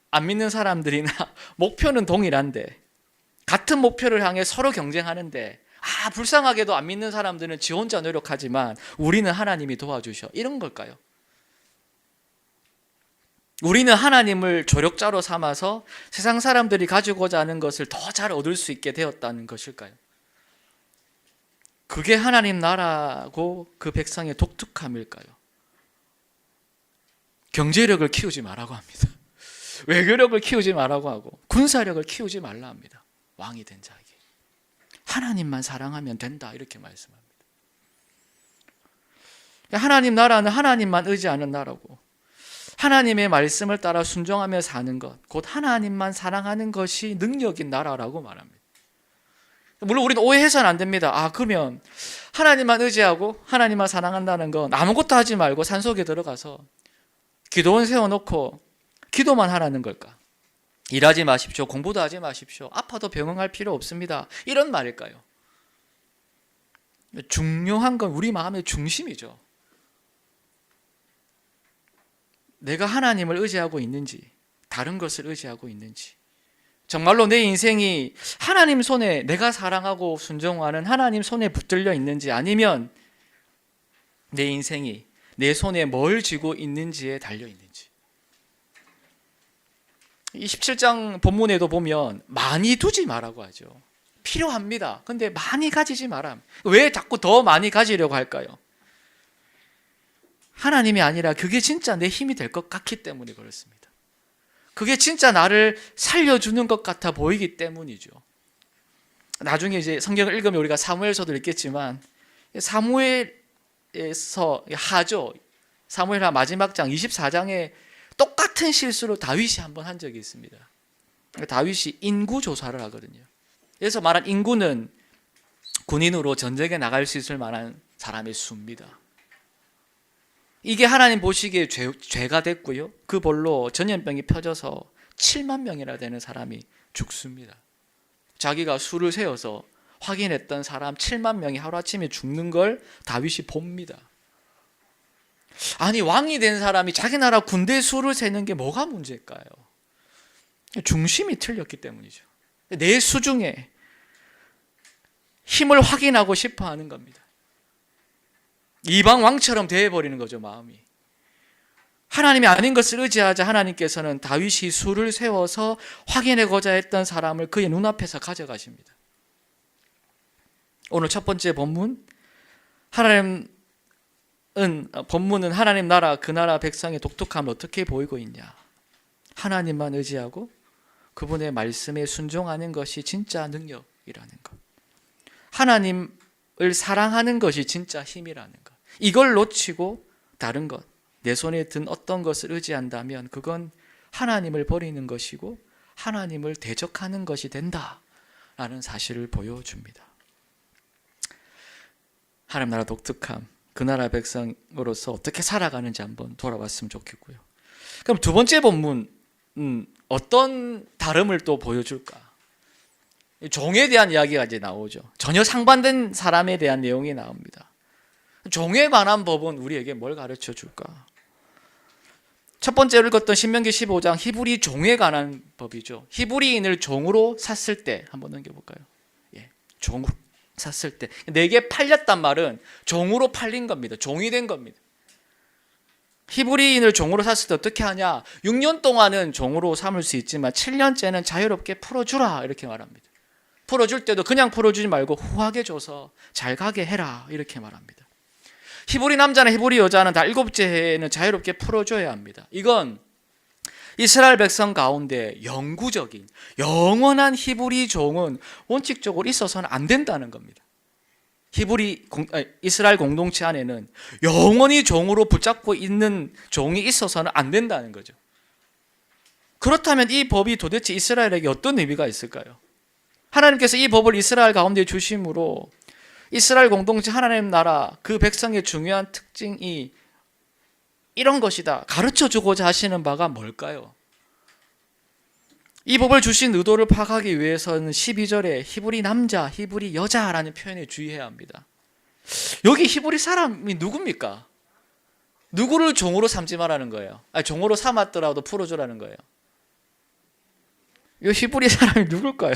안 믿는 사람들이나 목표는 동일한데 같은 목표를 향해 서로 경쟁하는데 불쌍하게도 안 믿는 사람들은 지 혼자 노력하지만 우리는 하나님이 도와주셔, 이런 걸까요? 우리는 하나님을 조력자로 삼아서 세상 사람들이 가지고자 하는 것을 더 잘 얻을 수 있게 되었다는 것일까요? 그게 하나님 나라고 그 백성의 독특함일까요? 경제력을 키우지 말라고 합니다. 외교력을 키우지 말라고 하고 군사력을 키우지 말라 합니다. 왕이 된 자에게 하나님만 사랑하면 된다 이렇게 말씀합니다. 하나님 나라는 하나님만 의지하는 나라고 하나님의 말씀을 따라 순종하며 사는 것, 곧 하나님만 사랑하는 것이 능력인 나라라고 말합니다. 물론 우리는 오해해서는 안 됩니다. 그러면 하나님만 의지하고 하나님만 사랑한다는 건 아무것도 하지 말고 산속에 들어가서 기도원 세워놓고 기도만 하라는 걸까? 일하지 마십시오. 공부도 하지 마십시오. 아파도 병응할 필요 없습니다. 이런 말일까요? 중요한 건 우리 마음의 중심이죠. 내가 하나님을 의지하고 있는지 다른 것을 의지하고 있는지, 정말로 내 인생이 하나님 손에, 내가 사랑하고 순종하는 하나님 손에 붙들려 있는지, 아니면 내 인생이 내 손에 뭘 쥐고 있는지에 달려 있는지. 이 17장 본문에도 보면 많이 두지 말라고 하죠. 필요합니다. 근데 많이 가지지 마라. 왜 자꾸 더 많이 가지려고 할까요? 하나님이 아니라 그게 진짜 내 힘이 될 것 같기 때문에 그렇습니다. 그게 진짜 나를 살려주는 것 같아 보이기 때문이죠. 나중에 이제 성경을 읽으면 우리가 사무엘서도 읽겠지만, 사무엘에서 하죠. 사무엘하 마지막 장 24장에 똑같은 실수로 다윗이 한번 한 적이 있습니다. 다윗이 인구 조사를 하거든요. 그래서 말한 인구는 군인으로 전쟁에 나갈 수 있을 만한 사람의 수입니다. 이게 하나님 보시기에 죄가 됐고요. 그 벌로 전염병이 펴져서 7만 명이나 되는 사람이 죽습니다. 자기가 수를 세어서 확인했던 사람 7만 명이 하루아침에 죽는 걸 다윗이 봅니다. 아니, 왕이 된 사람이 자기 나라 군대 수를 세는 게 뭐가 문제일까요? 중심이 틀렸기 때문이죠. 내 수중에 힘을 확인하고 싶어 하는 겁니다. 이방 왕처럼 되어버리는 거죠, 마음이. 하나님이 아닌 것을 의지하자 하나님께서는 다윗이 수를 세워서 확인하고자 했던 사람을 그의 눈앞에서 가져가십니다. 오늘 첫 번째 본문은 하나님 나라, 그 나라 백성의 독특함을 어떻게 보이고 있냐. 하나님만 의지하고 그분의 말씀에 순종하는 것이 진짜 능력이라는 것. 하나님을 사랑하는 것이 진짜 힘이라는 것. 이걸 놓치고 다른 것, 내 손에 든 어떤 것을 의지한다면 그건 하나님을 버리는 것이고 하나님을 대적하는 것이 된다라는 사실을 보여줍니다. 하나님 나라 독특함, 그 나라 백성으로서 어떻게 살아가는지 한번 돌아봤으면 좋겠고요. 그럼 두 번째 본문, 어떤 다름을 또 보여줄까? 종에 대한 이야기가 이제 나오죠. 전혀 상반된 사람에 대한 내용이 나옵니다. 종에 관한 법은 우리에게 뭘 가르쳐 줄까? 첫 번째로 읽었던 신명기 15장 히브리 종에 관한 법이죠. 히브리인을 종으로 샀을 때, 한번 넘겨볼까요? 종으로 샀을 때, 내게 팔렸단 말은 종으로 팔린 겁니다. 종이 된 겁니다. 히브리인을 종으로 샀을 때 어떻게 하냐? 6년 동안은 종으로 삼을 수 있지만 7년째는 자유롭게 풀어주라, 이렇게 말합니다. 풀어줄 때도 그냥 풀어주지 말고 후하게 줘서 잘 가게 해라, 이렇게 말합니다. 히브리 남자나 히브리 여자는 다 7째 해에는 자유롭게 풀어줘야 합니다. 이건 이스라엘 백성 가운데 영구적인 영원한 히브리 종은 원칙적으로 있어서는 안 된다는 겁니다. 이스라엘 공동체 안에는 영원히 종으로 붙잡고 있는 종이 있어서는 안 된다는 거죠. 그렇다면 이 법이 도대체 이스라엘에게 어떤 의미가 있을까요? 하나님께서 이 법을 이스라엘 가운데 주심으로 이스라엘 공동체 하나님 나라 그 백성의 중요한 특징이 이런 것이다 가르쳐주고자 하시는 바가 뭘까요? 이 법을 주신 의도를 파악하기 위해서는 12절에 히브리 남자, 히브리 여자라는 표현에 주의해야 합니다. 여기 히브리 사람이 누굽니까? 누구를 종으로 삼지 말라는 거예요? 종으로 삼았더라도 풀어주라는 거예요. 이 히브리 사람이 누굴까요?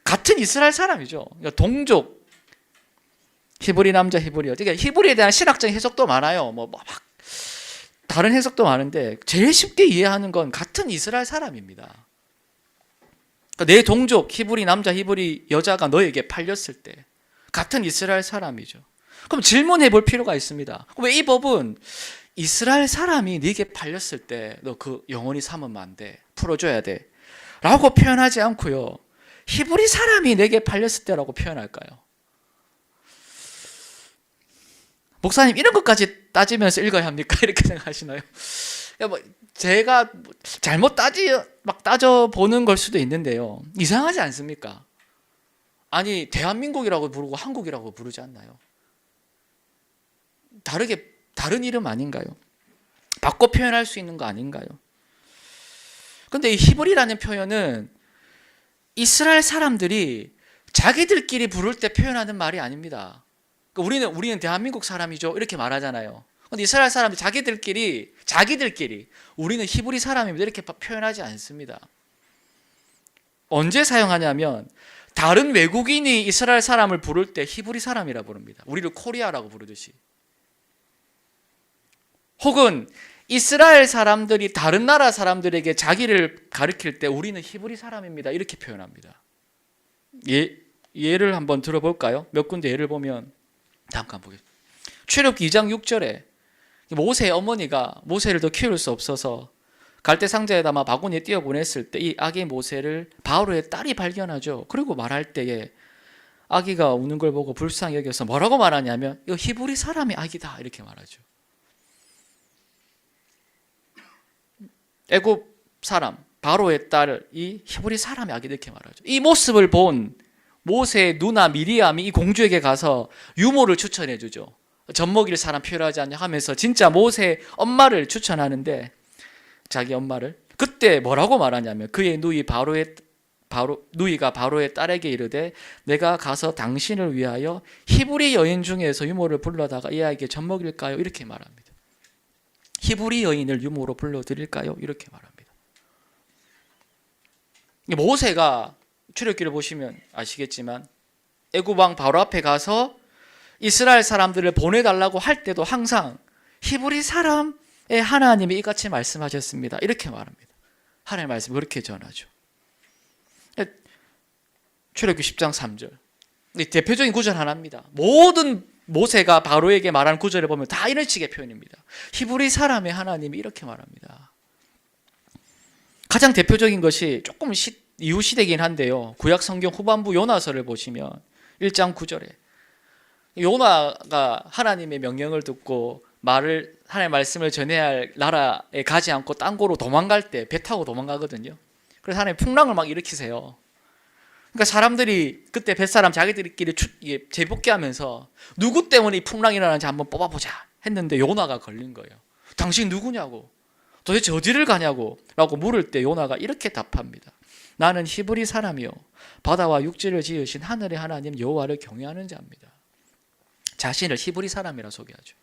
같은 이스라엘 사람이죠. 그러니까 동족, 히브리 남자, 히브리 여자. 그러니까 히브리에 대한 신학적인 해석도 많아요. 막 다른 해석도 많은데 제일 쉽게 이해하는 건 같은 이스라엘 사람입니다. 그러니까 내 동족, 히브리 남자, 히브리 여자가 너에게 팔렸을 때 같은 이스라엘 사람이죠. 그럼 질문해 볼 필요가 있습니다. 왜 이 법은 이스라엘 사람이 네게 팔렸을 때 너 그 영원히 삼으면 안 돼, 풀어줘야 돼 라고 표현하지 않고요, 히브리 사람이 내게 팔렸을 때라고 표현할까요? 목사님 이런 것까지 따지면서 읽어야 합니까? 이렇게 생각하시나요? 제가 잘못 따져보는 걸 수도 있는데요, 이상하지 않습니까? 아니, 대한민국이라고 부르고 한국이라고 부르지 않나요? 다른 이름 아닌가요? 바꿔 표현할 수 있는 거 아닌가요? 근데 이 히브리라는 표현은 이스라엘 사람들이 자기들끼리 부를 때 표현하는 말이 아닙니다. 그러니까 우리는 대한민국 사람이죠, 이렇게 말하잖아요. 근데 이스라엘 사람들 자기들끼리 우리는 히브리 사람입니다, 이렇게 표현하지 않습니다. 언제 사용하냐면 다른 외국인이 이스라엘 사람을 부를 때 히브리 사람이라 부릅니다. 우리를 코리아라고 부르듯이. 혹은 이스라엘 사람들이 다른 나라 사람들에게 자기를 가리킬 때 우리는 히브리 사람입니다. 이렇게 표현합니다. 예를 한번 들어볼까요? 몇 군데 예를 보면 잠깐 보겠습니다. 출애굽기 2장 6절에 모세의 어머니가 모세를 더 키울 수 없어서 갈대 상자에 담아 바구니에 띄어 보냈을 때 이 아기 모세를 바로의 딸이 발견하죠. 그리고 말할 때에 아기가 우는 걸 보고 불쌍히 여겨서 뭐라고 말하냐면 이거 히브리 사람의 아기다 이렇게 말하죠. 애굽 사람 바로의 딸이 히브리 사람의 아기 이렇게 말하죠. 이 모습을 본 모세의 누나 미리암이 이 공주에게 가서 유모를 추천해 주죠. 젖먹일 사람 필요하지 않냐 하면서 진짜 모세의 엄마를 추천하는데 자기 엄마를 그때 뭐라고 말하냐면 그의 누이가 바로의 딸에게 이르되 내가 가서 당신을 위하여 히브리 여인 중에서 유모를 불러다가 이 아이에게 젖먹일까요? 이렇게 말합니다. 히브리 여인을 유모로 불러드릴까요? 이렇게 말합니다. 모세가 출애굽기를 보시면 아시겠지만 애굽 왕 바로 앞에 가서 이스라엘 사람들을 보내달라고 할 때도 항상 히브리 사람의 하나님이 이같이 말씀하셨습니다. 이렇게 말합니다. 하나님의 말씀을 그렇게 전하죠. 출애굽기 10장 3절. 대표적인 구절 하나입니다. 모든 모세가 바로에게 말한 구절을 보면 다 이런 식의 표현입니다. 히브리 사람의 하나님이 이렇게 말합니다. 가장 대표적인 것이 조금 이후 시대이긴 한데요. 구약 성경 후반부 요나서를 보시면 1장 9절에 요나가 하나님의 명령을 듣고 하나님의 말씀을 전해야 할 나라에 가지 않고 딴 곳으로 도망갈 때 배 타고 도망가거든요. 그래서 하나님 풍랑을 막 일으키세요. 그러니까 사람들이 그때 뱃사람 자기들끼리 재복귀하면서 누구 때문에 이 풍랑이 일어나는지 한번 뽑아보자 했는데 요나가 걸린 거예요. 당신 누구냐고, 도대체 어디를 가냐고 라고 물을 때 요나가 이렇게 답합니다. 나는 히브리 사람이요 바다와 육지를 지으신 하늘의 하나님 여호와를 경외하는 자입니다. 자신을 히브리 사람이라 소개하죠.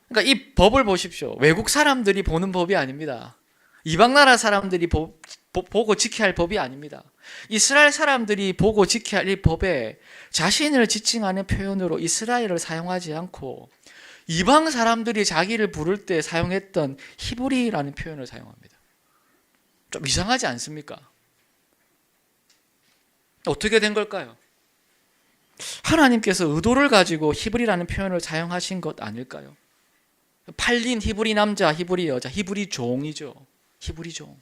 그러니까 이 법을 보십시오. 외국 사람들이 보는 법이 아닙니다. 이방 나라 사람들이 보고 지켜야 할 법이 아닙니다. 이스라엘 사람들이 보고 지켜야 할 이 법에 자신을 지칭하는 표현으로 이스라엘을 사용하지 않고 이방 사람들이 자기를 부를 때 사용했던 히브리라는 표현을 사용합니다. 좀 이상하지 않습니까? 어떻게 된 걸까요? 하나님께서 의도를 가지고 히브리라는 표현을 사용하신 것 아닐까요? 팔린 히브리 남자, 히브리 여자, 히브리 종이죠. 히브리 종.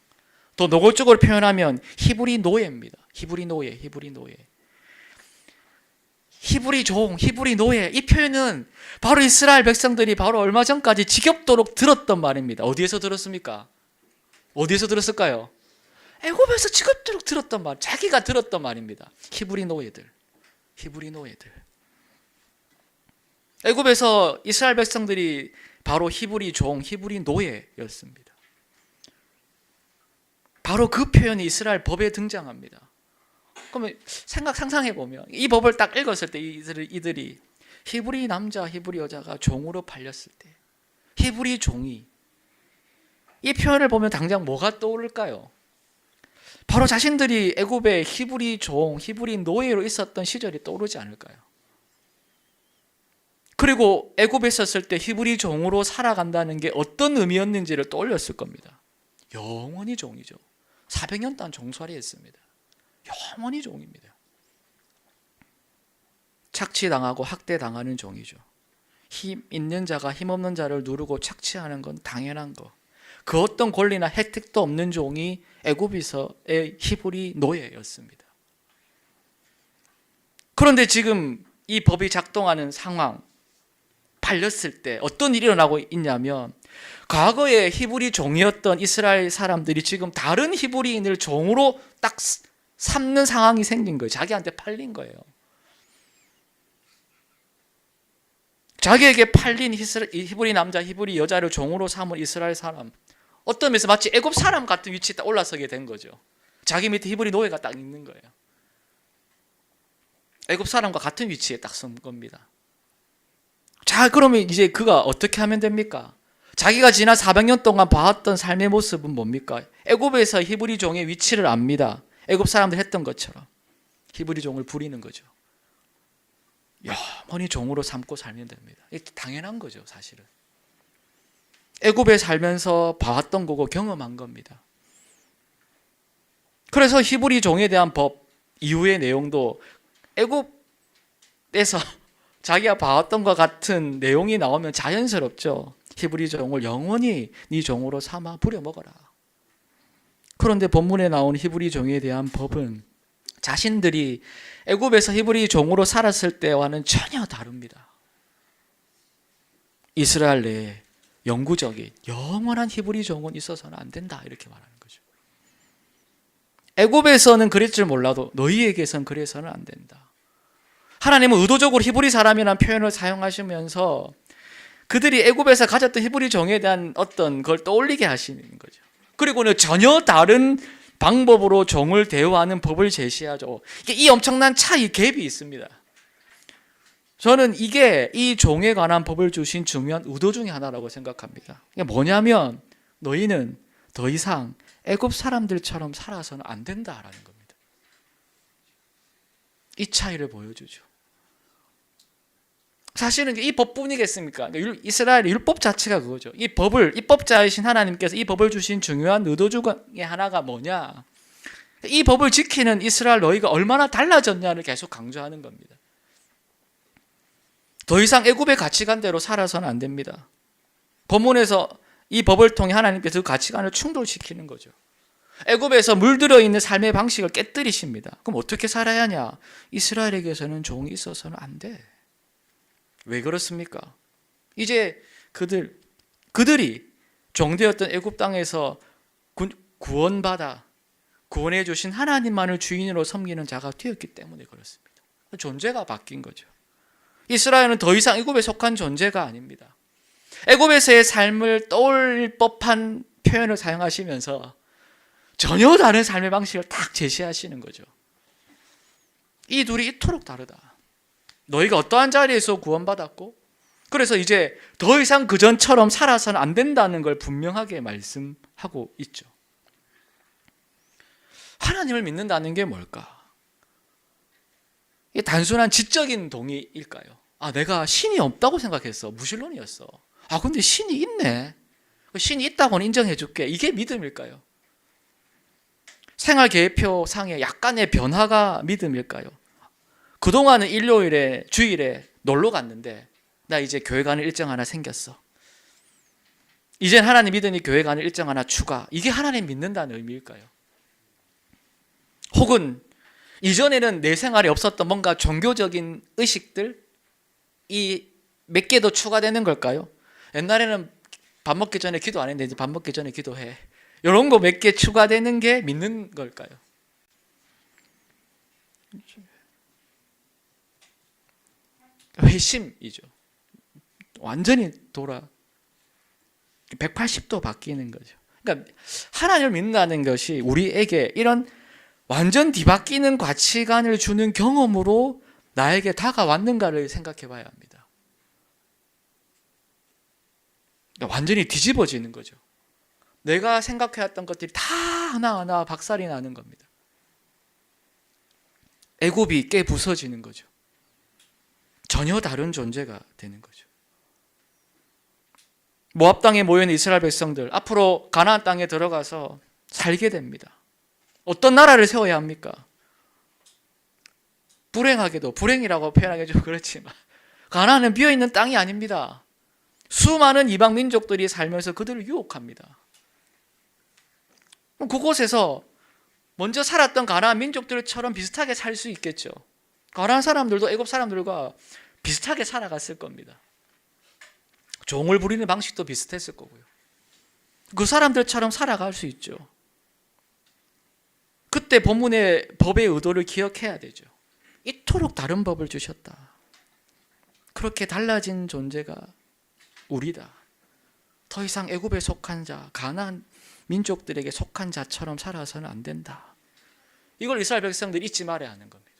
더 노골적으로 표현하면 히브리 노예입니다. 히브리 노예, 히브리 노예. 히브리 종, 히브리 노예. 이 표현은 바로 이스라엘 백성들이 바로 얼마 전까지 지겹도록 들었던 말입니다. 어디에서 들었습니까? 어디에서 들었을까요? 애굽에서 지겹도록 들었던 말, 자기가 들었던 말입니다. 히브리 노예들, 히브리 노예들. 애굽에서 이스라엘 백성들이 바로 히브리 종, 히브리 노예였습니다. 바로 그 표현이 이스라엘 법에 등장합니다. 그러면 상상해 보면 이 법을 딱 읽었을 때 이들이 히브리 남자, 히브리 여자가 종으로 팔렸을 때 히브리 종이 이 표현을 보면 당장 뭐가 떠오를까요? 바로 자신들이 애굽의 히브리 종, 히브리 노예로 있었던 시절이 떠오르지 않을까요? 그리고 애굽에 있었을 때 히브리 종으로 살아간다는 게 어떤 의미였는지를 떠올렸을 겁니다. 영원히 종이죠. 400년 동안 종살이 했습니다. 영원히 종입니다. 착취당하고 학대당하는 종이죠. 힘 있는 자가 힘없는 자를 누르고 착취하는 건 당연한 거. 그 어떤 권리나 혜택도 없는 종이 애굽에서의 히브리 노예였습니다. 그런데 지금 이 법이 작동하는 상황, 팔렸을 때 어떤 일이 일어나고 있냐면 과거에 히브리 종이었던 이스라엘 사람들이 지금 다른 히브리인을 종으로 딱 삼는 상황이 생긴 거예요. 자기한테 팔린 거예요. 자기에게 팔린 히브리 남자, 히브리 여자를 종으로 삼은 이스라엘 사람, 어떤 면에서 마치 애굽 사람 같은 위치에 딱 올라서게 된 거죠. 자기 밑에 히브리 노예가 딱 있는 거예요. 애굽 사람과 같은 위치에 딱 선 겁니다. 자, 그러면 이제 그가 어떻게 하면 됩니까? 자기가 지난 400년 동안 봐왔던 삶의 모습은 뭡니까? 애굽에서 히브리 종의 위치를 압니다. 애굽 사람들 했던 것처럼 히브리 종을 부리는 거죠. 영원히 종으로 삼고 살면 됩니다. 이게 당연한 거죠, 사실은. 애굽에 살면서 봐왔던 거고 경험한 겁니다. 그래서 히브리 종에 대한 법 이후의 내용도 애굽에서 자기가 봐왔던 것 같은 내용이 나오면 자연스럽죠. 히브리 종을 영원히 네 종으로 삼아 부려먹어라. 그런데 본문에 나온 히브리 종에 대한 법은 자신들이 애굽에서 히브리 종으로 살았을 때와는 전혀 다릅니다. 이스라엘 내에 영구적인 영원한 히브리 종은 있어서는 안 된다, 이렇게 말하는 거죠. 애굽에서는 그랬을 줄 몰라도 너희에게선 그래서는 안 된다. 하나님은 의도적으로 히브리 사람이라는 표현을 사용하시면서 그들이 애굽에서 가졌던 히브리 종에 대한 어떤 걸 떠올리게 하시는 거죠. 그리고는 전혀 다른 방법으로 종을 대우하는 법을 제시하죠. 이 엄청난 차이, 갭이 있습니다. 저는 이게 이 종에 관한 법을 주신 중요한 의도 중에 하나라고 생각합니다. 이게 뭐냐면 너희는 더 이상 애굽 사람들처럼 살아서는 안 된다라는 겁니다. 이 차이를 보여주죠. 사실은 이 법뿐이겠습니까? 이스라엘의 율법 자체가 그거죠. 이 법을, 입법자이신 하나님께서 이 법을 주신 중요한 의도 중에 하나가 뭐냐? 이 법을 지키는 이스라엘 너희가 얼마나 달라졌냐를 계속 강조하는 겁니다. 더 이상 애굽의 가치관대로 살아서는 안 됩니다. 본문에서 이 법을 통해 하나님께서 그 가치관을 충돌시키는 거죠. 애굽에서 물들어 있는 삶의 방식을 깨뜨리십니다. 그럼 어떻게 살아야 하냐? 이스라엘에게서는 종이 있어서는 안 돼. 왜 그렇습니까? 이제 그들이 종되었던 애굽 땅에서 구원받아 구원해 주신 하나님만을 주인으로 섬기는 자가 되었기 때문에 그렇습니다. 존재가 바뀐 거죠. 이스라엘은 더 이상 애굽에 속한 존재가 아닙니다. 애굽에서의 삶을 떠올릴 법한 표현을 사용하시면서 전혀 다른 삶의 방식을 딱 제시하시는 거죠. 이 둘이 이토록 다르다. 너희가 어떠한 자리에서 구원받았고 그래서 이제 더 이상 그전처럼 살아서는 안 된다는 걸 분명하게 말씀하고 있죠. 하나님을 믿는다는 게 뭘까? 이게 단순한 지적인 동의일까요? 내가 신이 없다고 생각했어. 무신론이었어. 근데 신이 있네. 신이 있다고는 인정해 줄게. 이게 믿음일까요? 생활 계획표 상에 약간의 변화가 믿음일까요? 그동안은 일요일에 주일에 놀러 갔는데 나 이제 교회 가는 일정 하나 생겼어. 이젠 하나님 믿으니 교회 가는 일정 하나 추가. 이게 하나님 믿는다는 의미일까요? 혹은 이전에는 내 생활에 없었던 뭔가 종교적인 의식들 이 몇 개 더 추가되는 걸까요? 옛날에는 밥 먹기 전에 기도 안 했는데 이제 밥 먹기 전에 기도해. 이런 거 몇 개 추가되는 게 믿는 걸까요? 회심이죠. 완전히 180도 바뀌는 거죠. 그러니까 하나님을 믿는다는 것이 우리에게 이런 완전 뒤바뀌는 가치관을 주는 경험으로 나에게 다가왔는가를 생각해 봐야 합니다. 그러니까 완전히 뒤집어지는 거죠. 내가 생각해왔던 것들이 다 하나하나 박살이 나는 겁니다. 애굽이 깨부서지는 거죠. 전혀 다른 존재가 되는 거죠. 모압 땅에 모여있는 이스라엘 백성들 앞으로 가나안 땅에 들어가서 살게 됩니다. 어떤 나라를 세워야 합니까? 불행하게도 불행이라고 표현하기 좀 그렇지만 가나안은 비어있는 땅이 아닙니다. 수많은 이방 민족들이 살면서 그들을 유혹합니다. 그곳에서 먼저 살았던 가나안 민족들처럼 비슷하게 살 수 있겠죠. 가나안 사람들도 애굽 사람들과 비슷하게 살아갔을 겁니다. 종을 부리는 방식도 비슷했을 거고요. 그 사람들처럼 살아갈 수 있죠. 그때 본문의 법의 의도를 기억해야 되죠. 이토록 다른 법을 주셨다. 그렇게 달라진 존재가 우리다. 더 이상 애굽에 속한 자, 가나안 민족들에게 속한 자처럼 살아서는 안 된다. 이걸 이스라엘 백성들이 잊지 말아야 하는 겁니다.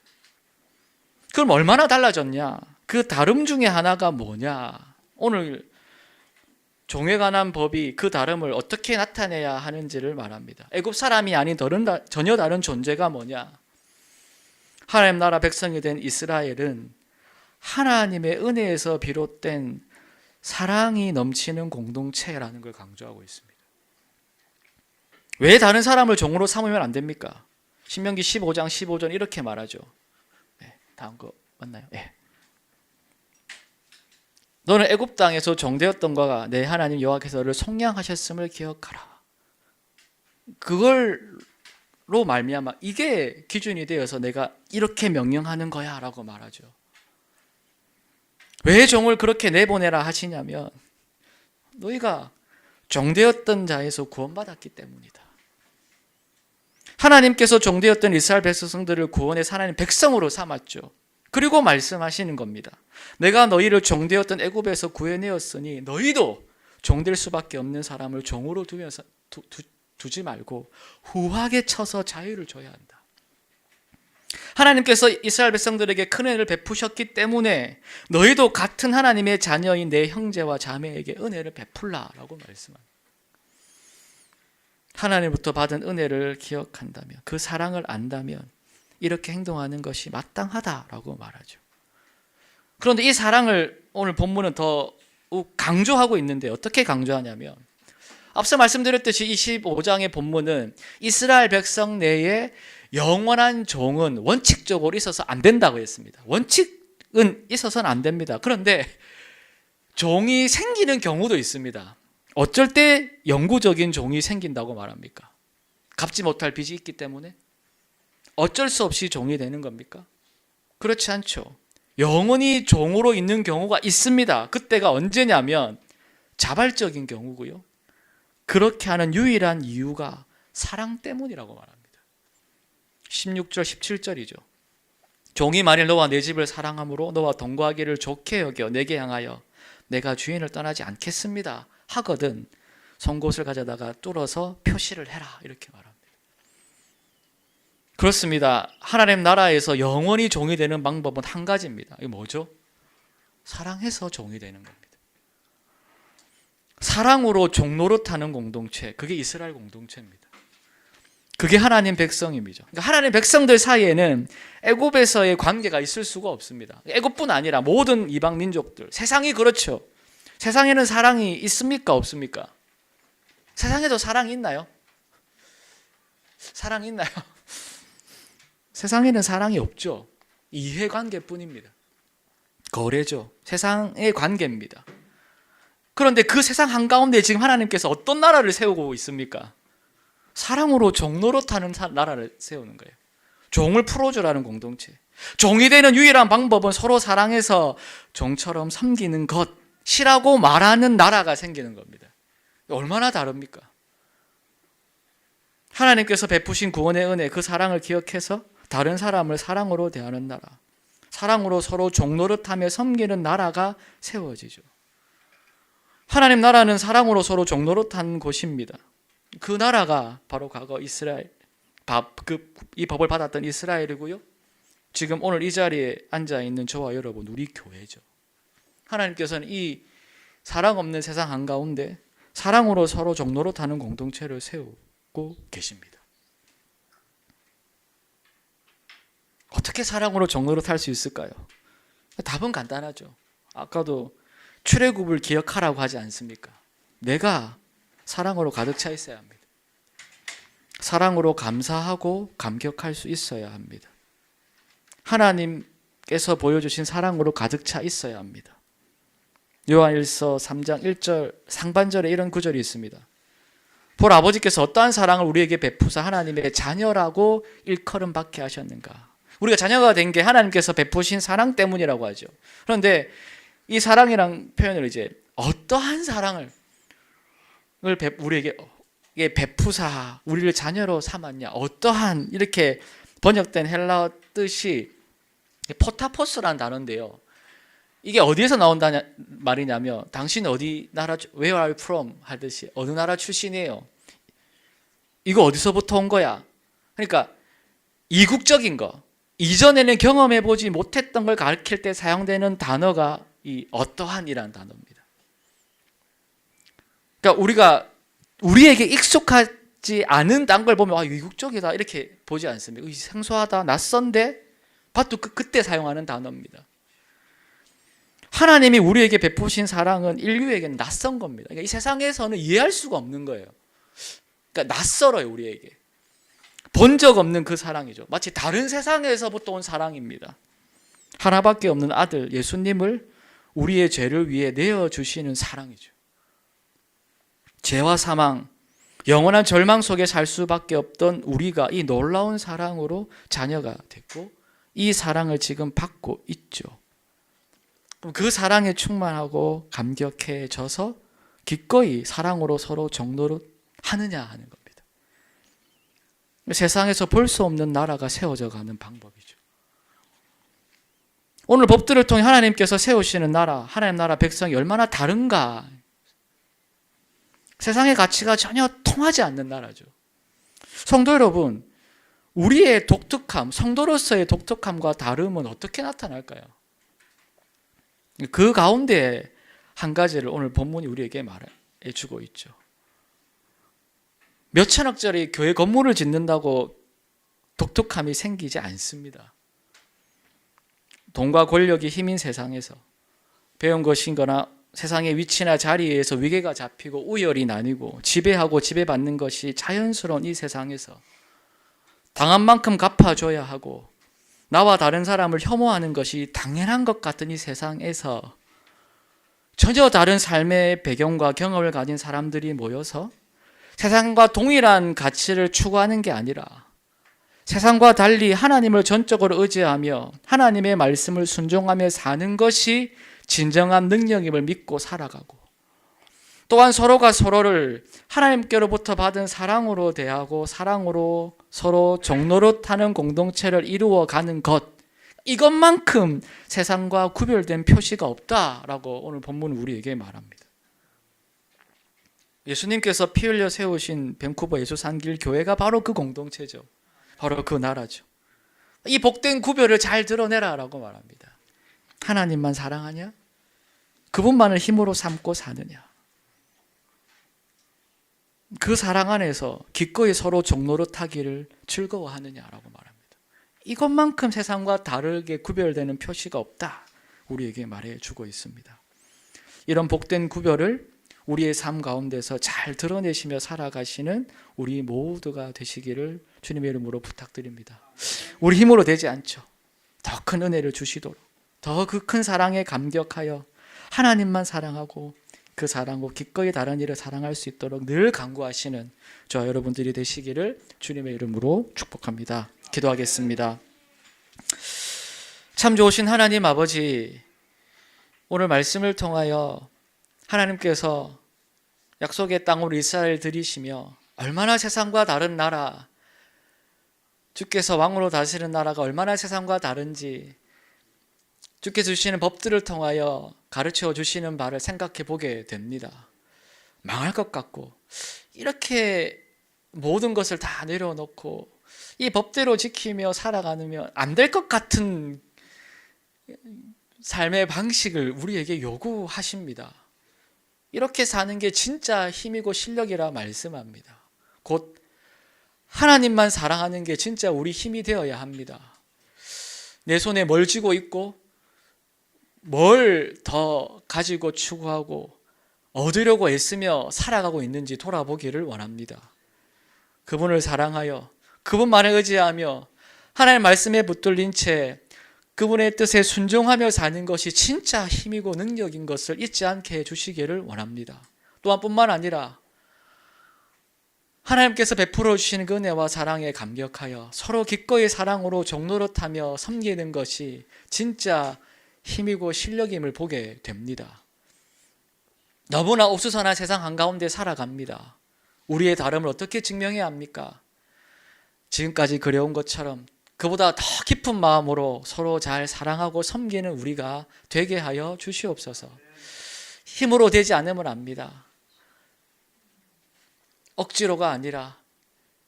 그럼 얼마나 달라졌냐? 그 다름 중에 하나가 뭐냐? 오늘 종에 관한 법이 그 다름을 어떻게 나타내야 하는지를 말합니다. 애굽 사람이 아닌 전혀 다른 존재가 뭐냐? 하나님 나라 백성이 된 이스라엘은 하나님의 은혜에서 비롯된 사랑이 넘치는 공동체라는 걸 강조하고 있습니다. 왜 다른 사람을 종으로 삼으면 안 됩니까? 신명기 15장 15절 이렇게 말하죠. 네, 다음 거 맞나요? 네. 너는 애굽 땅에서 종되었던 거가 내 하나님 여호와께서 너를 속량하셨음을 기억하라. 그걸로 말미암아 이게 기준이 되어서 내가 이렇게 명령하는 거야라고 말하죠. 왜 종을 그렇게 내보내라 하시냐면 너희가 종되었던 자에서 구원받았기 때문이다. 하나님께서 종되었던 이스라엘 백성들을 구원해서 하나님 백성으로 삼았죠. 그리고 말씀하시는 겁니다. 내가 너희를 종되었던 애굽에서 구해내었으니 너희도 종될 수밖에 없는 사람을 종으로 두지 말고 후하게 쳐서 자유를 줘야 한다. 하나님께서 이스라엘 백성들에게 큰 은혜를 베푸셨기 때문에 너희도 같은 하나님의 자녀인 내 형제와 자매에게 은혜를 베풀라라고 말씀합니다. 하나님부터 받은 은혜를 기억한다면, 그 사랑을 안다면 이렇게 행동하는 것이 마땅하다라고 말하죠. 그런데 이 사랑을 오늘 본문은 더 강조하고 있는데 어떻게 강조하냐면, 앞서 말씀드렸듯이 25장의 본문은 이스라엘 백성 내에 영원한 종은 원칙적으로 있어서 안 된다고 했습니다. 원칙은 있어서는 안 됩니다. 그런데 종이 생기는 경우도 있습니다. 어쩔 때 영구적인 종이 생긴다고 말합니까? 갚지 못할 빚이 있기 때문에 어쩔 수 없이 종이 되는 겁니까? 그렇지 않죠. 영원히 종으로 있는 경우가 있습니다. 그때가 언제냐면 자발적인 경우고요. 그렇게 하는 유일한 이유가 사랑 때문이라고 말합니다. 16절 17절이죠. 종이 만일 너와 내 집을 사랑함으로 너와 동거하기를 좋게 여겨 내게 향하여 내가 주인을 떠나지 않겠습니다 하거든 송곳을 가져다가 뚫어서 표시를 해라 이렇게 말합니다. 그렇습니다. 하나님 나라에서 영원히 종이 되는 방법은 한 가지입니다. 이게 뭐죠? 사랑해서 종이 되는 겁니다. 사랑으로 종 노릇하는 공동체, 그게 이스라엘 공동체입니다. 그게 하나님 백성입니다. 그러니까 하나님 백성들 사이에는 애굽에서의 관계가 있을 수가 없습니다. 애굽뿐 아니라 모든 이방 민족들, 세상이 그렇죠. 세상에는 사랑이 있습니까? 없습니까? 세상에도 사랑이 있나요? 사랑이 있나요? 세상에는 사랑이 없죠. 이해관계뿐입니다. 거래죠. 세상의 관계입니다. 그런데 그 세상 한가운데 지금 하나님께서 어떤 나라를 세우고 있습니까? 사랑으로 종 노릇하는 나라를 세우는 거예요. 종을 풀어주라는 공동체. 종이 되는 유일한 방법은 서로 사랑해서 종처럼 섬기는 것이라고 말하는 나라가 생기는 겁니다. 얼마나 다릅니까? 하나님께서 베푸신 구원의 은혜, 그 사랑을 기억해서 다른 사람을 사랑으로 대하는 나라, 사랑으로 서로 종 노릇하며 섬기는 나라가 세워지죠. 하나님 나라는 사랑으로 서로 종 노릇한 곳입니다. 그 나라가 바로 과거 이스라엘, 이 법을 받았던 이스라엘이고요. 지금 오늘 이 자리에 앉아있는 저와 여러분, 우리 교회죠. 하나님께서는 이 사랑 없는 세상 한가운데 사랑으로 서로 종 노릇하는 공동체를 세우고 계십니다. 어떻게 사랑으로 종 노릇할 수 있을까요? 답은 간단하죠. 아까도 출애굽을 기억하라고 하지 않습니까? 내가 사랑으로 가득 차 있어야 합니다. 사랑으로 감사하고 감격할 수 있어야 합니다. 하나님께서 보여주신 사랑으로 가득 차 있어야 합니다. 요한일서 3장 1절 상반절에 이런 구절이 있습니다. 보라, 아버지께서 어떠한 사랑을 우리에게 베푸사 하나님의 자녀라고 일컬음 받게 하셨는가. 우리가 자녀가 된 게 하나님께서 베푸신 사랑 때문이라고 하죠. 그런데 이 사랑이란 표현을 이제 어떠한 사랑을 우리에게 베푸사 우리를 자녀로 삼았냐, 어떠한, 이렇게 번역된 헬라어 뜻이 포타포스라는 단어인데요. 이게 어디에서 나온다는 말이냐면, 당신 어디 나라, where are you from 하듯이 어느 나라 출신이에요. 이거 어디서부터 온 거야. 그러니까 이국적인 거, 이전에는 경험해보지 못했던 걸 가르칠 때 사용되는 단어가 이 어떠한이라는 단어입니다. 그러니까 우리가 우리에게 익숙하지 않은 딴 걸 보면 이거 이국적이다 이렇게 보지 않습니다. 생소하다, 낯선데 봐도 그때 사용하는 단어입니다. 하나님이 우리에게 베푸신 사랑은 인류에게는 낯선 겁니다. 그러니까 이 세상에서는 이해할 수가 없는 거예요. 그러니까 낯설어요, 우리에게. 본 적 없는 그 사랑이죠. 마치 다른 세상에서부터 온 사랑입니다. 하나밖에 없는 아들 예수님을 우리의 죄를 위해 내어주시는 사랑이죠. 죄와 사망, 영원한 절망 속에 살 수밖에 없던 우리가 이 놀라운 사랑으로 자녀가 됐고 이 사랑을 지금 받고 있죠. 그 사랑에 충만하고 감격해져서 기꺼이 사랑으로 서로 정노릇 하느냐 하는 겁니다. 세상에서 볼 수 없는 나라가 세워져 가는 방법이죠. 오늘 법들을 통해 하나님께서 세우시는 나라, 하나님 나라 백성이 얼마나 다른가. 세상의 가치가 전혀 통하지 않는 나라죠. 성도 여러분, 우리의 독특함, 성도로서의 독특함과 다름은 어떻게 나타날까요? 그 가운데 한 가지를 오늘 본문이 우리에게 말해 주고 있죠. 몇 천억짜리 교회 건물을 짓는다고 독특함이 생기지 않습니다. 돈과 권력이 힘인 세상에서 배운 것인거나 세상의 위치나 자리에서 위계가 잡히고 우열이 나뉘고 지배하고 지배받는 것이 자연스러운 이 세상에서 당한 만큼 갚아줘야 하고 나와 다른 사람을 혐오하는 것이 당연한 것 같은 이 세상에서 전혀 다른 삶의 배경과 경험을 가진 사람들이 모여서 세상과 동일한 가치를 추구하는 게 아니라 세상과 달리 하나님을 전적으로 의지하며 하나님의 말씀을 순종하며 사는 것이 진정한 능력임을 믿고 살아가고 또한 서로가 서로를 하나님께로부터 받은 사랑으로 대하고 사랑으로 서로 종노릇하는 공동체를 이루어가는 것, 이것만큼 세상과 구별된 표시가 없다라고 오늘 본문은 우리에게 말합니다. 예수님께서 피 흘려 세우신 밴쿠버 예수산길 교회가 바로 그 공동체죠. 바로 그 나라죠. 이 복된 구별을 잘 드러내라라고 말합니다. 하나님만 사랑하냐? 그분만을 힘으로 삼고 사느냐? 그 사랑 안에서 기꺼이 서로 종노릇하기를 즐거워하느냐라고 말합니다. 이것만큼 세상과 다르게 구별되는 표시가 없다. 우리에게 말해주고 있습니다. 이런 복된 구별을 우리의 삶 가운데서 잘 드러내시며 살아가시는 우리 모두가 되시기를 주님의 이름으로 부탁드립니다. 우리 힘으로 되지 않죠. 더 큰 은혜를 주시도록 더 그 큰 사랑에 감격하여 하나님만 사랑하고 그 사랑으로 기꺼이 다른 일을 사랑할 수 있도록 늘 간구하시는 저와 여러분들이 되시기를 주님의 이름으로 축복합니다. 기도하겠습니다. 참 좋으신 하나님 아버지, 오늘 말씀을 통하여 하나님께서 약속의 땅으로 이스라엘 들이시며 얼마나 세상과 다른 나라, 주께서 왕으로 다스리는 나라가 얼마나 세상과 다른지 주께서 주시는 법들을 통하여 가르쳐 주시는 바를 생각해 보게 됩니다. 망할 것 같고 이렇게 모든 것을 다 내려놓고 이 법대로 지키며 살아가면 안 될 것 같은 삶의 방식을 우리에게 요구하십니다. 이렇게 사는 게 진짜 힘이고 실력이라 말씀합니다. 곧 하나님만 사랑하는 게 진짜 우리 힘이 되어야 합니다. 내 손에 뭘 쥐고 있고 뭘 더 가지고 추구하고 얻으려고 애쓰며 살아가고 있는지 돌아보기를 원합니다. 그분을 사랑하여 그분만을 의지하며 하나님의 말씀에 붙들린 채 그분의 뜻에 순종하며 사는 것이 진짜 힘이고 능력인 것을 잊지 않게 해주시기를 원합니다. 또한 뿐만 아니라 하나님께서 베풀어 주시는 그 은혜와 사랑에 감격하여 서로 기꺼이 사랑으로 종노릇하며 섬기는 것이 진짜 힘이고 실력임을 보게 됩니다. 너무나 옥수선한 세상 한가운데 살아갑니다. 우리의 다름을 어떻게 증명해야 합니까? 지금까지 그려온 것처럼 그보다 더 깊은 마음으로 서로 잘 사랑하고 섬기는 우리가 되게 하여 주시옵소서. 힘으로 되지 않으면 압니다. 억지로가 아니라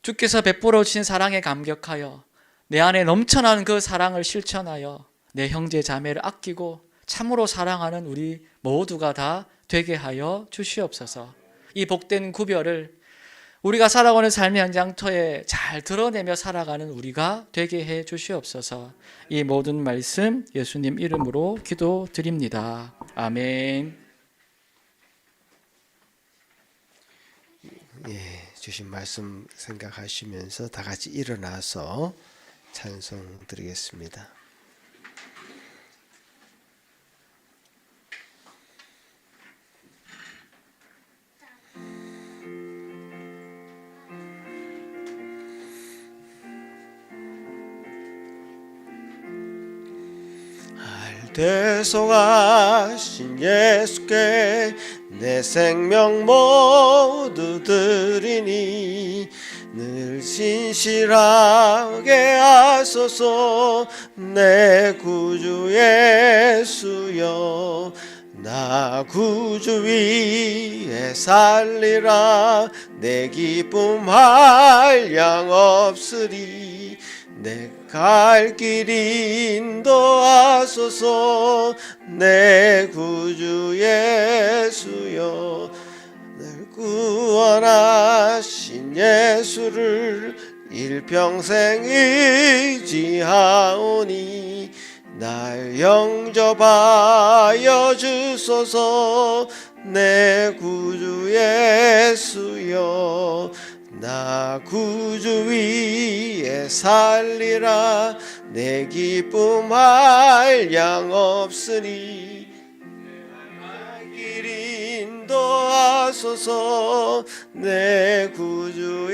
주께서 베풀어 주신 사랑에 감격하여 내 안에 넘쳐나는 그 사랑을 실천하여 내 형제 자매를 아끼고 참으로 사랑하는 우리 모두가 다 되게 하여 주시옵소서. 이 복된 구별을 우리가 살아가는 삶의 현장터에 잘 드러내며 살아가는 우리가 되게 해 주시옵소서. 이 모든 말씀 예수님 이름으로 기도드립니다. 아멘. 주신 말씀 생각하시면서 다 같이 일어나서 찬송 드리겠습니다. 대속하신 예수께 내 생명 모두 드리니 늘 신실하게 하소서. 내 구주 예수여 나 구주 위에 살리라. 내 기쁨 한량 없으리. 내 갈 길 인도하소서. 내 구주 예수여 날 구원하신 예수를 일평생 의지하오니 날 영접하여 주소서. 내 구주 예수여 나 구주 위에 살리라. 내 기쁨 한량 없으니 갈 길 인도하소서. 내 구주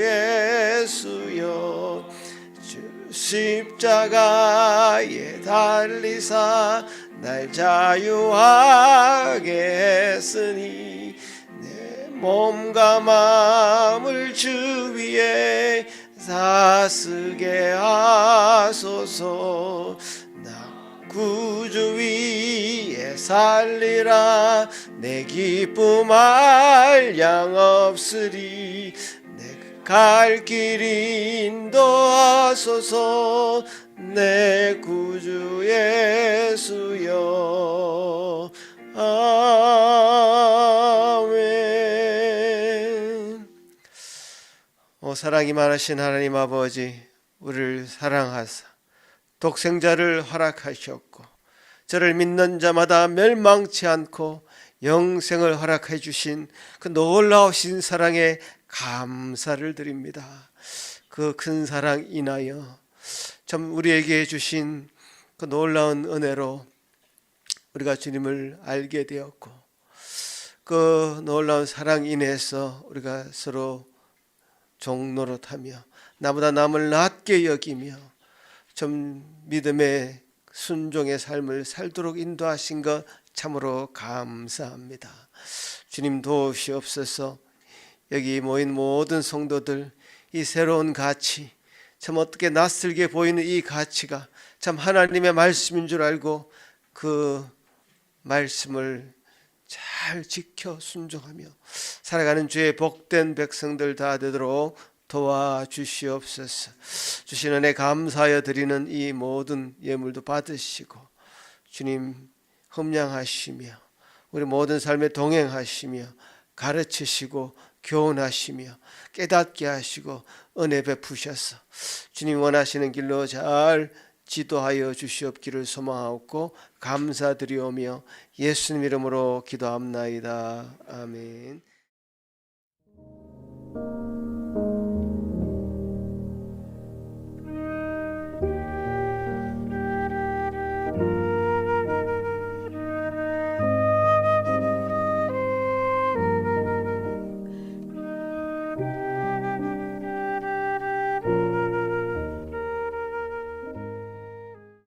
예수여 주 십자가에 달리사 날 자유하게 했으니 몸과 마음을 주 위에 다스게 하소서. 나 구주 위에 살리라. 내 기쁨 한량 없으리. 내 갈 길 인도하소서. 내 구주 예수여 아멘. 사랑이 많으신 하나님 아버지, 우리를 사랑하사 독생자를 허락하셨고 저를 믿는 자마다 멸망치 않고 영생을 허락해 주신 그 놀라우신 사랑에 감사를 드립니다. 그 큰 사랑 인하여 참 우리에게 주신 그 놀라운 은혜로 우리가 주님을 알게 되었고 그 놀라운 사랑 인해서 우리가 서로 종노릇하며 나보다 남을 낮게 여기며 좀 믿음의 순종의 삶을 살도록 인도하신 것 참으로 감사합니다. 주님 도우시옵소서. 여기 모인 모든 성도들 이 새로운 가치, 참 어떻게 낯설게 보이는 이 가치가 참 하나님의 말씀인 줄 알고 그 말씀을 잘 지켜 순종하며 살아가는 주의 복된 백성들 다 되도록 도와주시옵소서. 주신 은혜 감사하여 드리는 이 모든 예물도 받으시고 주님 흠량하시며 우리 모든 삶에 동행하시며 가르치시고 교훈하시며 깨닫게 하시고 은혜 베푸셔서 주님 원하시는 길로 잘 지도하여 주시옵기를 소망하옵고 감사드리오며 예수님 이름으로 기도합나이다. 아멘.